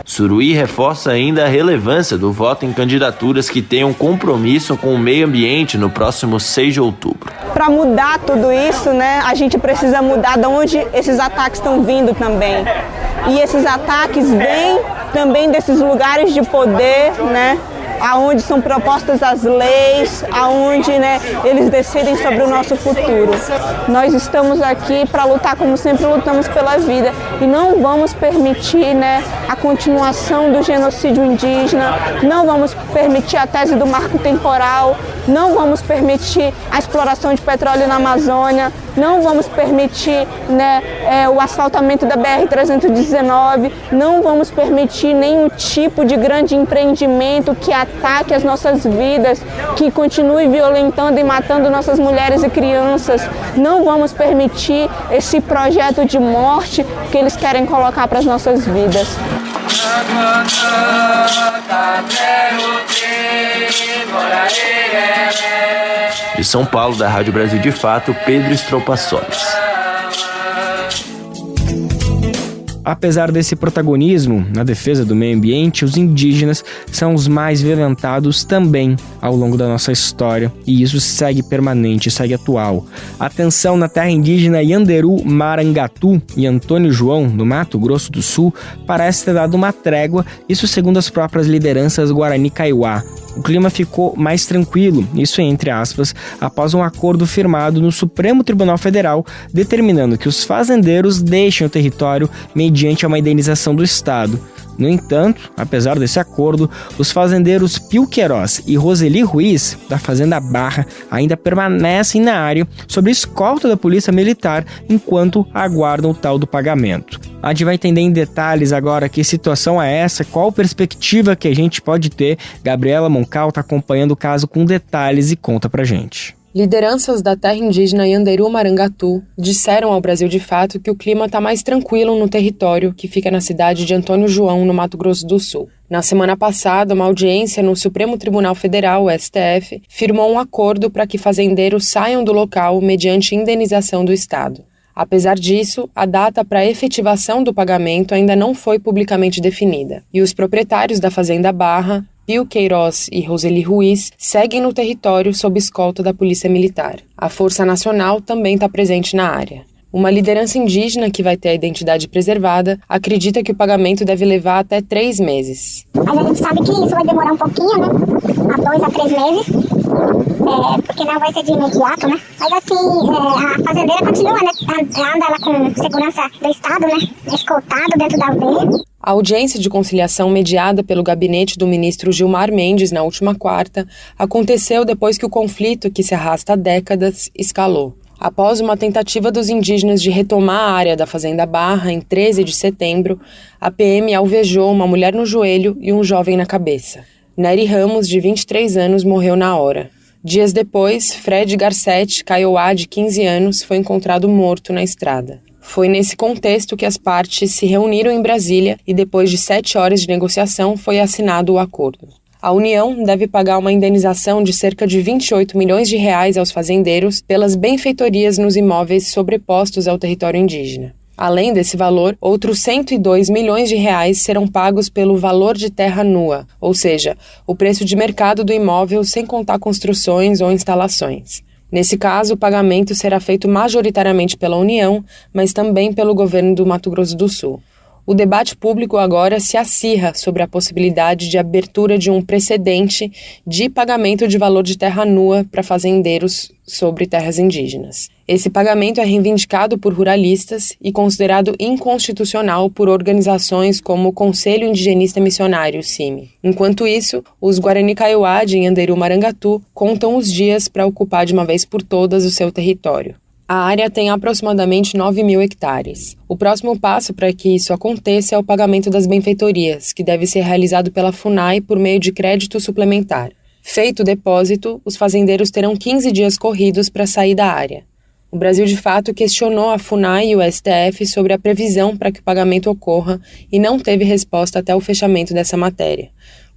Suruí reforça ainda a relevância do voto em candidaturas que tenham compromisso com o meio ambiente no próximo 6 de outubro. Para mudar tudo isso, a gente precisa mudar de onde esses ataques estão vindo também. E esses ataques vêm também desses lugares de poder, aonde são propostas as leis, aonde eles decidem sobre o nosso futuro. Nós estamos aqui para lutar como sempre lutamos pela vida e não vamos permitir a continuação do genocídio indígena, não vamos permitir a tese do marco temporal, não vamos permitir a exploração de petróleo na Amazônia, não vamos permitir, o asfaltamento da BR-319, não vamos permitir nenhum tipo de grande empreendimento que ataque as nossas vidas, que continue violentando e matando nossas mulheres e crianças. Não vamos permitir esse projeto de morte que eles querem colocar para as nossas vidas. De São Paulo, da Rádio Brasil de Fato, Pedro Estropa Solis. Apesar desse protagonismo na defesa do meio ambiente, os indígenas são os mais violentados também ao longo da nossa história, e isso segue permanente, segue atual. A tensão na terra indígena Yanderu Marangatu e Antônio João, no Mato Grosso do Sul, parece ter dado uma trégua, isso segundo as próprias lideranças Guarani Kaiowá. O clima ficou mais tranquilo, isso entre aspas, após um acordo firmado no Supremo Tribunal Federal, determinando que os fazendeiros deixem o território mediante uma indenização do Estado. No entanto, apesar desse acordo, os fazendeiros Pio Queiroz e Roseli Ruiz, da Fazenda Barra, ainda permanecem na área sob escolta da Polícia Militar enquanto aguardam o tal do pagamento. A gente vai entender em detalhes agora que situação é essa, qual perspectiva que a gente pode ter. Gabriela Moncal está acompanhando o caso com detalhes e conta pra gente. Lideranças da terra indígena Yanderu Marangatu disseram ao Brasil de Fato que o clima está mais tranquilo no território que fica na cidade de Antônio João, no Mato Grosso do Sul. Na semana passada, uma audiência no Supremo Tribunal Federal, o STF, firmou um acordo para que fazendeiros saiam do local mediante indenização do Estado. Apesar disso, a data para a efetivação do pagamento ainda não foi publicamente definida, e os proprietários da Fazenda Barra, Pio Queiroz e Roseli Ruiz, seguem no território sob escolta da Polícia Militar. A Força Nacional também está presente na área. Uma liderança indígena que vai ter a identidade preservada acredita que o pagamento deve levar até 3 meses. Mas a gente sabe que isso vai demorar um pouquinho, né? Há 2 a 3 meses, porque não vai ser de imediato, né? Mas assim, a fazendeira continua, né? Anda ela com segurança do Estado, né? Escoltado dentro da aldeia. A audiência de conciliação mediada pelo gabinete do ministro Gilmar Mendes na última quarta aconteceu depois que o conflito, que se arrasta há décadas, escalou. Após uma tentativa dos indígenas de retomar a área da Fazenda Barra em 13 de setembro, a PM alvejou uma mulher no joelho e um jovem na cabeça. Nery Ramos, de 23 anos, morreu na hora. Dias depois, Fred Garcetti Kaiowá, de 15 anos, foi encontrado morto na estrada. Foi nesse contexto que as partes se reuniram em Brasília e depois de 7 horas de negociação foi assinado o acordo. A União deve pagar uma indenização de cerca de 28 milhões de reais aos fazendeiros pelas benfeitorias nos imóveis sobrepostos ao território indígena. Além desse valor, outros 102 milhões de reais serão pagos pelo valor de terra nua, ou seja, o preço de mercado do imóvel sem contar construções ou instalações. Nesse caso, o pagamento será feito majoritariamente pela União, mas também pelo governo do Mato Grosso do Sul. O debate público agora se acirra sobre a possibilidade de abertura de um precedente de pagamento de valor de terra nua para fazendeiros sobre terras indígenas. Esse pagamento é reivindicado por ruralistas e considerado inconstitucional por organizações como o Conselho Indigenista Missionário, CIMI. Enquanto isso, os Guarani Kaiowá de Yanderu Marangatu contam os dias para ocupar de uma vez por todas o seu território. A área tem aproximadamente 9 mil hectares. O próximo passo para que isso aconteça é o pagamento das benfeitorias, que deve ser realizado pela FUNAI por meio de crédito suplementar. Feito o depósito, os fazendeiros terão 15 dias corridos para sair da área. O Brasil de Fato questionou a FUNAI e o STF sobre a previsão para que o pagamento ocorra e não teve resposta até o fechamento dessa matéria.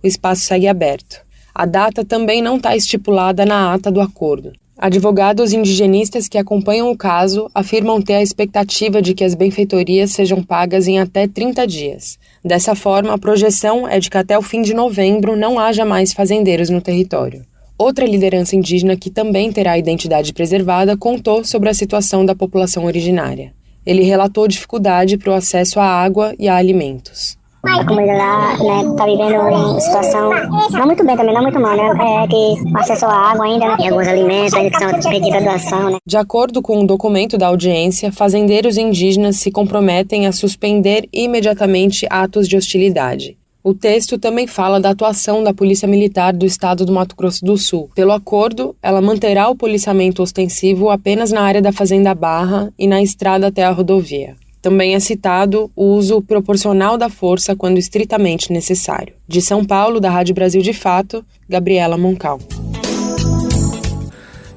O espaço segue aberto. A data também não está estipulada na ata do acordo. Advogados indigenistas que acompanham o caso afirmam ter a expectativa de que as benfeitorias sejam pagas em até 30 dias. Dessa forma, a projeção é de que até o fim de novembro não haja mais fazendeiros no território. Outra liderança indígena que também terá a identidade preservada contou sobre a situação da população originária. Ele relatou dificuldade para o acesso à água e a alimentos. A comunidade lá, né, tá vivendo uma situação não muito bem também, não muito mal, né? Que acesso à água ainda, né? E alguns alimentos ainda que estão pedindo a doação, né? De acordo com o documento da audiência, fazendeiros indígenas se comprometem a suspender imediatamente atos de hostilidade. O texto também fala da atuação da Polícia Militar do Estado do Mato Grosso do Sul. Pelo acordo, ela manterá o policiamento ostensivo apenas na área da Fazenda Barra e na estrada até a rodovia. Também é citado o uso proporcional da força quando estritamente necessário. De São Paulo, da Rádio Brasil de Fato, Gabriela Moncal.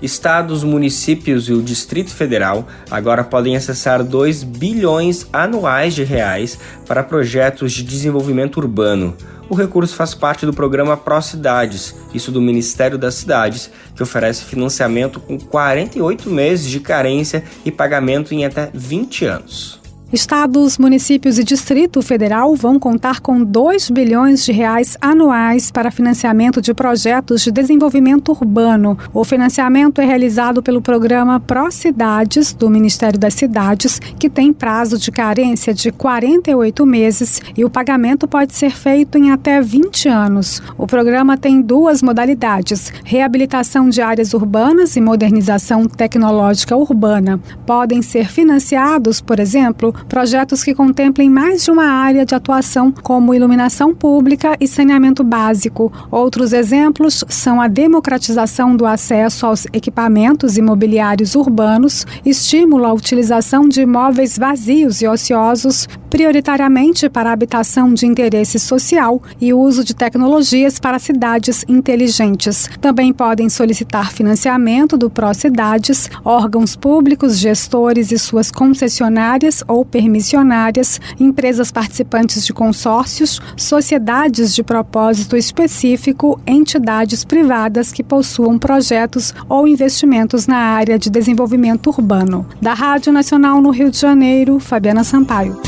Estados, municípios e o Distrito Federal agora podem acessar 2 bilhões anuais de reais para projetos de desenvolvimento urbano. O recurso faz parte do programa Pró-Cidades, isso do Ministério das Cidades, que oferece financiamento com 48 meses de carência e pagamento em até 20 anos. Estados, municípios e Distrito Federal vão contar com 2 bilhões de reais anuais para financiamento de projetos de desenvolvimento urbano. O financiamento é realizado pelo programa Pró-Cidades, do Ministério das Cidades, que tem prazo de carência de 48 meses e o pagamento pode ser feito em até 20 anos. O programa tem 2 modalidades: reabilitação de áreas urbanas e modernização tecnológica urbana. Podem ser financiados, por exemplo, projetos que contemplem mais de uma área de atuação, como iluminação pública e saneamento básico. Outros exemplos são a democratização do acesso aos equipamentos imobiliários urbanos, estímulo à utilização de imóveis vazios e ociosos, prioritariamente para habitação de interesse social, e o uso de tecnologias para cidades inteligentes. Também podem solicitar financiamento do Pró-Cidades órgãos públicos, gestores e suas concessionárias ou permissionárias, empresas participantes de consórcios, sociedades de propósito específico, entidades privadas que possuam projetos ou investimentos na área de desenvolvimento urbano. Da Rádio Nacional no Rio de Janeiro, Fabiana Sampaio.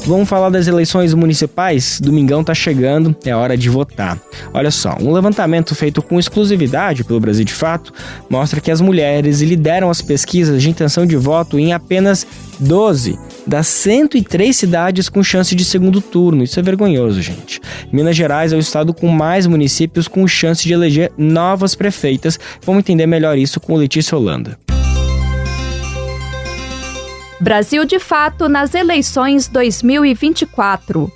Vamos falar das eleições municipais? Domingão tá chegando, é hora de votar. Olha só, um levantamento feito com exclusividade pelo Brasil de Fato mostra que as mulheres lideram as pesquisas de intenção de voto em apenas 12 das 103 cidades com chance de segundo turno. Isso é vergonhoso, gente. Minas Gerais é o estado com mais municípios com chance de eleger novas prefeitas. Vamos entender melhor isso com Letícia Holanda. Brasil de Fato nas eleições 2024.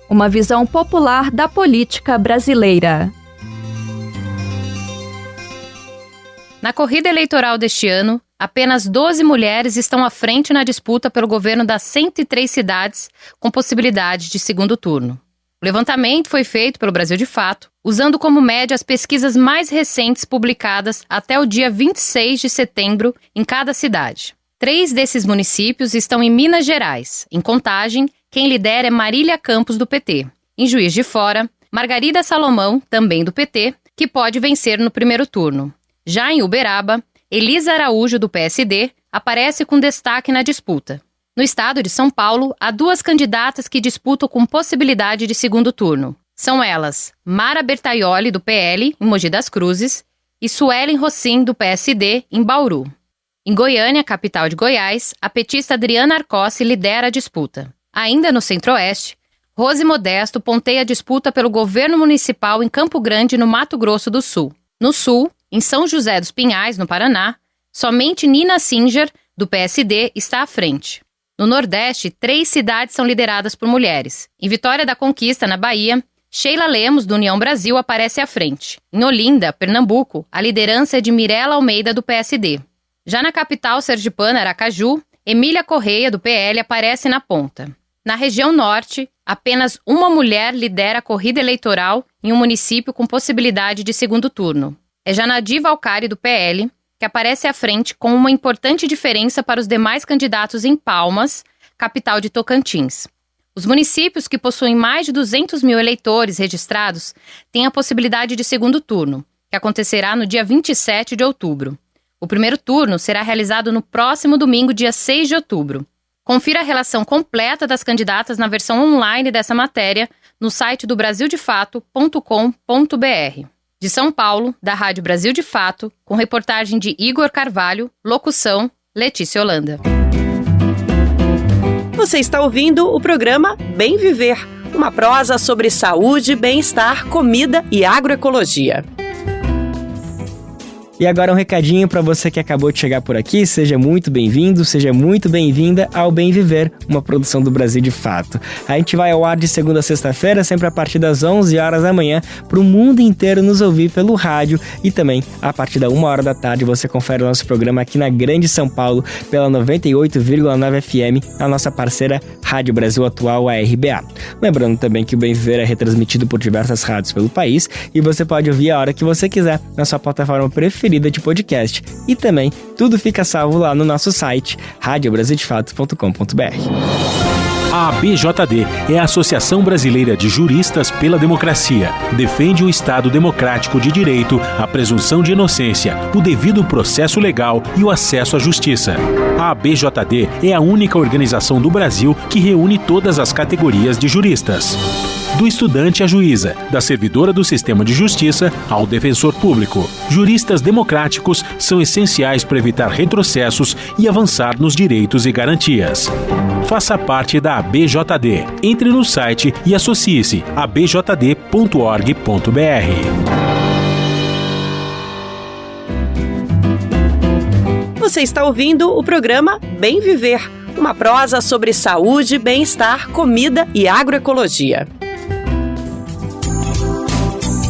Uma visão popular da política brasileira. Na corrida eleitoral deste ano, apenas 12 mulheres estão à frente na disputa pelo governo das 103 cidades com possibilidade de segundo turno. O levantamento foi feito pelo Brasil de Fato, usando como média as pesquisas mais recentes publicadas até o dia 26 de setembro em cada cidade. 3 desses municípios estão em Minas Gerais. Em Contagem, quem lidera é Marília Campos, do PT. Em Juiz de Fora, Margarida Salomão, também do PT, que pode vencer no primeiro turno. Já em Uberaba, Elisa Araújo, do PSD, aparece com destaque na disputa. No estado de São Paulo, há 2 candidatas que disputam com possibilidade de segundo turno. São elas Mara Bertaioli, do PL, em Mogi das Cruzes, e Suelen Rossim, do PSD, em Bauru. Em Goiânia, capital de Goiás, a petista Adriana Arcossi lidera a disputa. Ainda no Centro-Oeste, Rose Modesto ponteia a disputa pelo governo municipal em Campo Grande, no Mato Grosso do Sul. No Sul, em São José dos Pinhais, no Paraná, somente Nina Singer, do PSD, está à frente. No Nordeste, 3 cidades são lideradas por mulheres. Em Vitória da Conquista, na Bahia, Sheila Lemos, do União Brasil, aparece à frente. Em Olinda, Pernambuco, a liderança é de Mirela Almeida, do PSD. Já na capital sergipana, Aracaju, Emília Correia, do PL, aparece na ponta. Na região norte, apenas uma mulher lidera a corrida eleitoral em um município com possibilidade de segundo turno. É Janadi Valcari, do PL, que aparece à frente com uma importante diferença para os demais candidatos em Palmas, capital de Tocantins. Os municípios que possuem mais de 200 mil eleitores registrados têm a possibilidade de segundo turno, que acontecerá no dia 27 de outubro. O primeiro turno será realizado no próximo domingo, dia 6 de outubro. Confira a relação completa das candidatas na versão online dessa matéria no site do brasildefato.com.br. De São Paulo, da Rádio Brasil de Fato, com reportagem de Igor Carvalho, locução Letícia Holanda. Você está ouvindo o programa Bem Viver, uma prosa sobre saúde, bem-estar, comida e agroecologia. E agora um recadinho para você que acabou de chegar por aqui. Seja muito bem-vindo, seja muito bem-vinda ao Bem Viver, uma produção do Brasil de Fato. A gente vai ao ar de segunda a sexta-feira, sempre a partir das 11 horas da manhã, para o mundo inteiro nos ouvir pelo rádio, e também a partir da 1 hora da tarde você confere o nosso programa aqui na Grande São Paulo pela 98,9 FM, a nossa parceira Rádio Brasil Atual, a RBA. Lembrando também que o Bem Viver é retransmitido por diversas rádios pelo país e você pode ouvir a hora que você quiser na sua plataforma preferida de podcast. E também tudo fica salvo lá no nosso site radiobrasildefato.com.br. A ABJD é a Associação Brasileira de Juristas pela Democracia. Defende o Estado democrático de direito, a presunção de inocência, o devido processo legal e o acesso à justiça. A ABJD é a única organização do Brasil que reúne todas as categorias de juristas. Do estudante à juíza, da servidora do sistema de justiça ao defensor público. Juristas democráticos são essenciais para evitar retrocessos e avançar nos direitos e garantias. Faça parte da ABJD. Entre no site e associe-se a abjd.org.br. Você está ouvindo o programa Bem Viver, uma prosa sobre saúde, bem-estar, comida e agroecologia.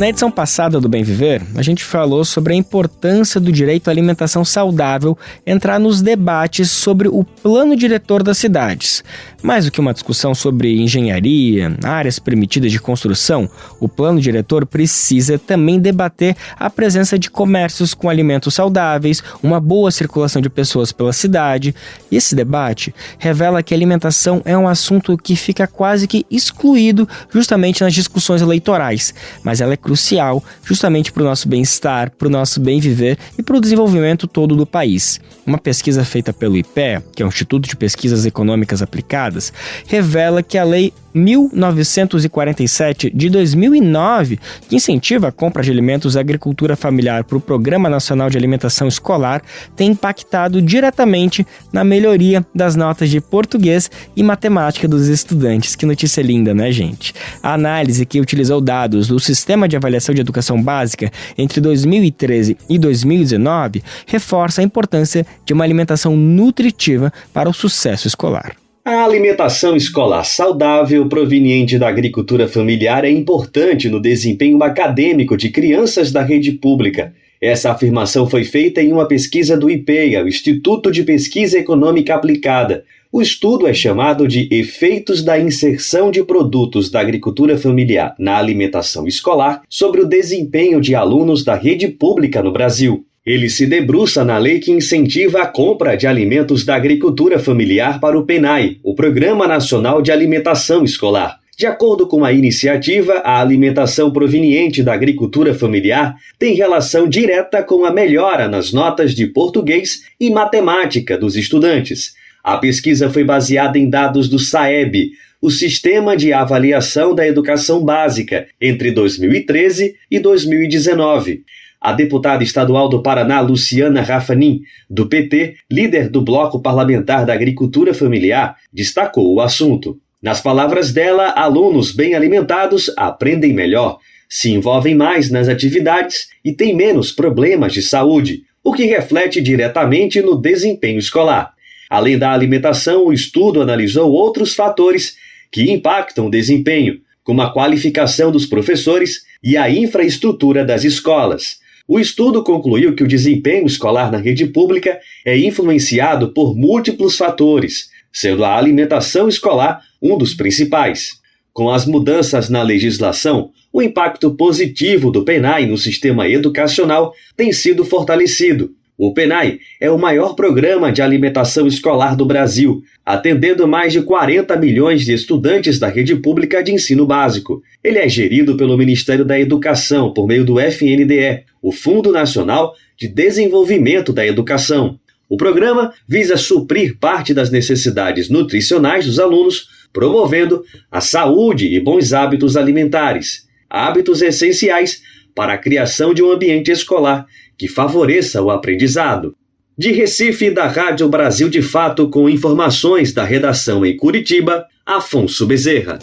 Na edição passada do Bem Viver, a gente falou sobre a importância do direito à alimentação saudável entrar nos debates sobre o plano diretor das cidades. Mais do que uma discussão sobre engenharia, áreas permitidas de construção, o plano diretor precisa também debater a presença de comércios com alimentos saudáveis, uma boa circulação de pessoas pela cidade. E esse debate revela que a alimentação é um assunto que fica quase que excluído justamente nas discussões eleitorais, mas ela é crucial justamente para o nosso bem-estar, para o nosso bem viver e para o desenvolvimento todo do país. Uma pesquisa feita pelo IPEA, que é o Instituto de Pesquisas Econômicas Aplicadas, revela que a Lei 1947 de 2009, que incentiva a compra de alimentos e agricultura familiar para o Programa Nacional de Alimentação Escolar, tem impactado diretamente na melhoria das notas de português e matemática dos estudantes. Que notícia linda, né, gente? A análise, que utilizou dados do Sistema de Avaliação de Educação Básica entre 2013 e 2019, reforça a importância de uma alimentação nutritiva para o sucesso escolar. A alimentação escolar saudável proveniente da agricultura familiar é importante no desempenho acadêmico de crianças da rede pública. Essa afirmação foi feita em uma pesquisa do IPEA, o Instituto de Pesquisa Econômica Aplicada. O estudo é chamado de Efeitos da Inserção de Produtos da Agricultura Familiar na Alimentação Escolar sobre o desempenho de alunos da rede pública no Brasil. Ele se debruça na lei que incentiva a compra de alimentos da agricultura familiar para o PNAE, o Programa Nacional de Alimentação Escolar. De acordo com a iniciativa, a alimentação proveniente da agricultura familiar tem relação direta com a melhora nas notas de português e matemática dos estudantes. A pesquisa foi baseada em dados do SAEB, o Sistema de Avaliação da Educação Básica, entre 2013 e 2019. A deputada estadual do Paraná, Luciana Rafanin, do PT, líder do Bloco Parlamentar da Agricultura Familiar, destacou o assunto. Nas palavras dela, alunos bem alimentados aprendem melhor, se envolvem mais nas atividades e têm menos problemas de saúde, o que reflete diretamente no desempenho escolar. Além da alimentação, o estudo analisou outros fatores que impactam o desempenho, como a qualificação dos professores e a infraestrutura das escolas. O estudo concluiu que o desempenho escolar na rede pública é influenciado por múltiplos fatores, sendo a alimentação escolar um dos principais. Com as mudanças na legislação, o impacto positivo do PNAE no sistema educacional tem sido fortalecido. O PNAE é o maior programa de alimentação escolar do Brasil, atendendo mais de 40 milhões de estudantes da rede pública de ensino básico. Ele é gerido pelo Ministério da Educação por meio do FNDE, o Fundo Nacional de Desenvolvimento da Educação. O programa visa suprir parte das necessidades nutricionais dos alunos, promovendo a saúde e bons hábitos alimentares, hábitos essenciais para a criação de um ambiente escolar que favoreça o aprendizado. De Recife, da Rádio Brasil de Fato, com informações da redação em Curitiba, Afonso Bezerra.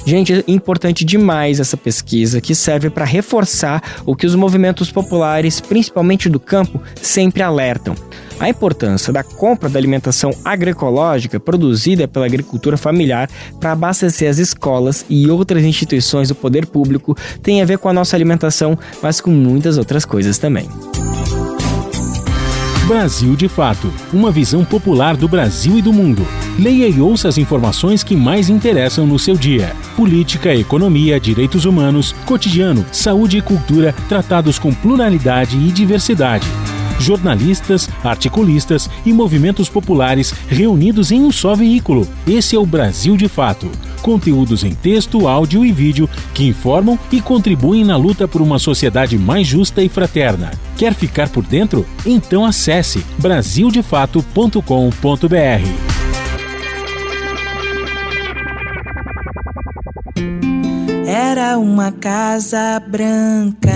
Gente, é importante demais essa pesquisa, que serve para reforçar o que os movimentos populares, principalmente do campo, sempre alertam. A importância da compra da alimentação agroecológica produzida pela agricultura familiar para abastecer as escolas e outras instituições do poder público tem a ver com a nossa alimentação, mas com muitas outras coisas também. Brasil de Fato, uma visão popular do Brasil e do mundo. Leia e ouça as informações que mais interessam no seu dia. Política, economia, direitos humanos, cotidiano, saúde e cultura tratados com pluralidade e diversidade. Jornalistas, articulistas e movimentos populares reunidos em um só veículo. Esse é o Brasil de Fato. Conteúdos em texto, áudio e vídeo que informam e contribuem na luta por uma sociedade mais justa e fraterna. Quer ficar por dentro? Então acesse brasildefato.com.br. Era uma casa branca,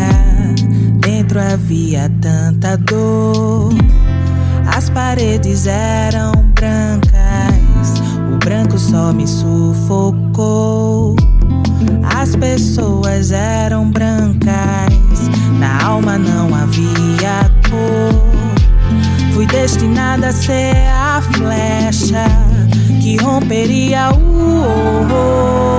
dentro havia tanta dor. As paredes eram brancas, o branco só me sufocou. As pessoas eram brancas, na alma não havia cor. Fui destinada a ser a flecha que romperia o horror.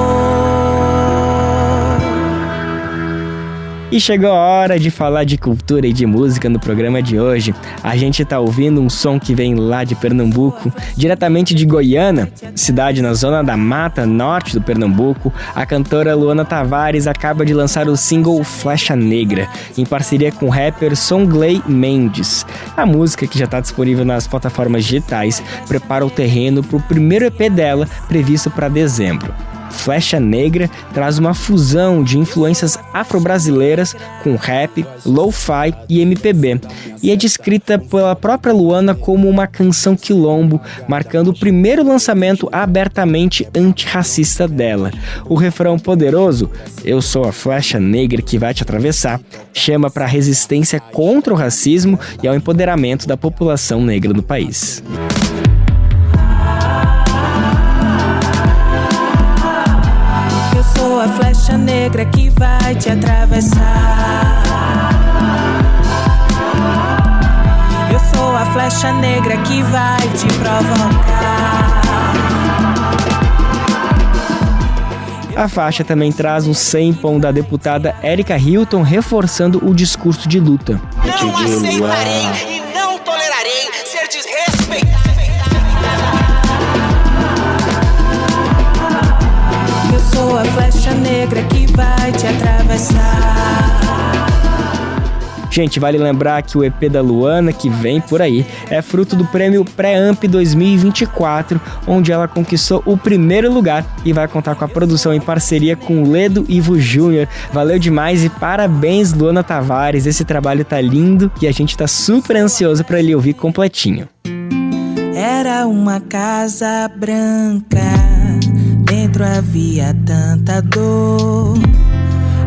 E chegou a hora de falar de cultura e de música no programa de hoje. A gente tá ouvindo um som que vem lá de Pernambuco, diretamente de Goiânia, cidade na zona da Mata Norte do Pernambuco. A cantora Luana Tavares acaba de lançar o single Flecha Negra, em parceria com o rapper Songley Mendes. A música, que já está disponível nas plataformas digitais, prepara o terreno para o primeiro EP dela, previsto para dezembro. Flecha Negra traz uma fusão de influências afro-brasileiras com rap, lo-fi e MPB, e é descrita pela própria Luana como uma canção quilombo, marcando o primeiro lançamento abertamente antirracista dela. O refrão poderoso, "Eu sou a flecha negra que vai te atravessar", chama para a resistência contra o racismo e ao empoderamento da população negra no país. A flecha negra que vai te atravessar. Eu sou a flecha negra que vai te provocar. A faixa também traz um sample da deputada Erika Hilton, reforçando o discurso de luta. Não aceitarei e não tolerarei ser desrespeitado. Sou a flecha negra que vai te atravessar. Gente, vale lembrar que o EP da Luana, que vem por aí, é fruto do prêmio Pré-Amp 2024, onde ela conquistou o primeiro lugar e vai contar com a produção em parceria com o Ledo Ivo Júnior. Valeu demais e parabéns, Luana Tavares. Esse trabalho tá lindo e a gente tá super ansioso para ele ouvir completinho. Era uma casa branca, dentro havia tanta dor.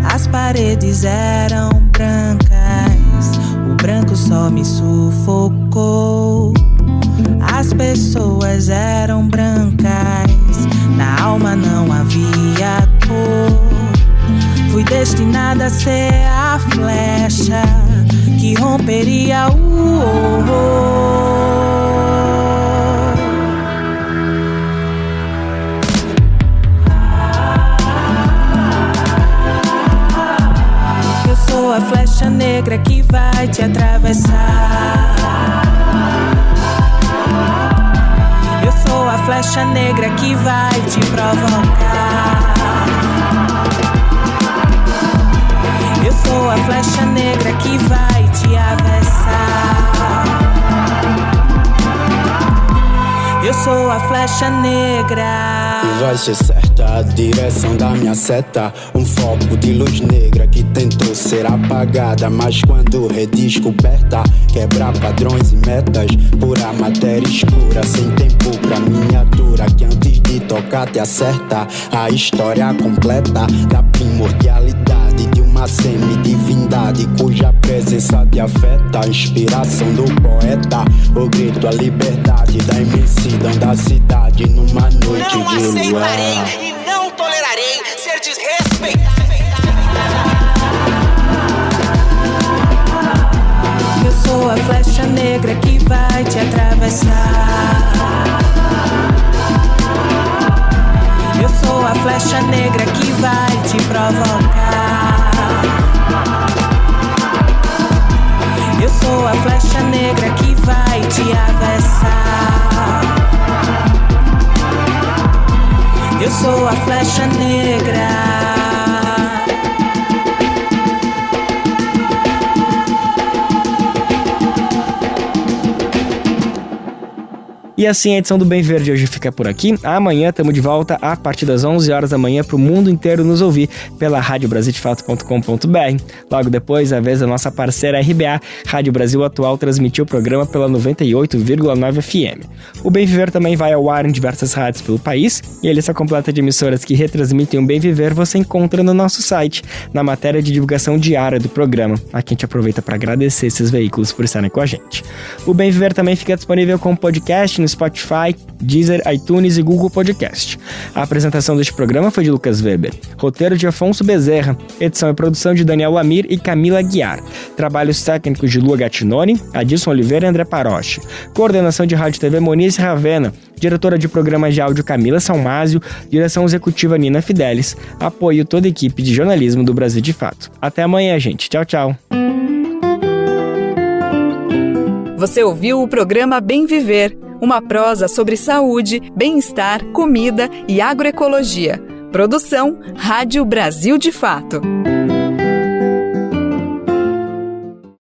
As paredes eram brancas, o branco só me sufocou. As pessoas eram brancas, na alma não havia cor. Fui destinada a ser a flecha que romperia o horror. Sou a flecha negra que vai te atravessar. Eu sou a flecha negra que vai te provocar. Eu sou a flecha negra que vai te avessar. Eu sou a flecha negra. Vai ser certa a direção da minha seta. Um foco de luz negra que tentou ser apagada, mas quando redescoberta, quebra padrões e metas. Pura matéria escura, sem tempo pra miniatura, que antes de tocar te acerta. A história completa da primordialidade de uma uma semidivindade cuja presença te afeta. A inspiração do poeta, o grito, a liberdade da imensidão da cidade numa noite não de luar. Não aceitarei e não tolerarei ser desrespeitado. Eu sou a flecha negra que vai te atravessar. Eu sou a flecha negra que vai te provocar. Eu sou a flecha negra que vai te avessar. Eu sou a flecha negra. E assim a edição do Bem Viver de hoje fica por aqui. Amanhã estamos de volta a partir das 11 horas da manhã para o mundo inteiro nos ouvir pela radiobrasildefato.com.br. Logo depois, a vez da nossa parceira RBA, Rádio Brasil Atual, transmitiu o programa pela 98,9 FM. O Bem Viver também vai ao ar em diversas rádios pelo país, e a lista completa de emissoras que retransmitem o Bem Viver você encontra no nosso site, na matéria de divulgação diária do programa. Aqui a gente aproveita para agradecer esses veículos por estarem com a gente. O Bem Viver também fica disponível como podcast no Spotify, Deezer, iTunes e Google Podcast. A apresentação deste programa foi de Lucas Weber. Roteiro de Afonso Bezerra. Edição e produção de Daniel Lamir e Camila Guiar. Trabalhos técnicos de Lua Gattinoni, Adilson Oliveira e André Paroche. Coordenação de Rádio TV Monize Ravena. Diretora de programas de áudio Camila Salmásio. Direção executiva Nina Fidelis. Apoio toda a equipe de jornalismo do Brasil de Fato. Até amanhã, gente. Tchau, tchau. Você ouviu o programa Bem Viver, uma prosa sobre saúde, bem-estar, comida e agroecologia. Produção Rádio Brasil de Fato.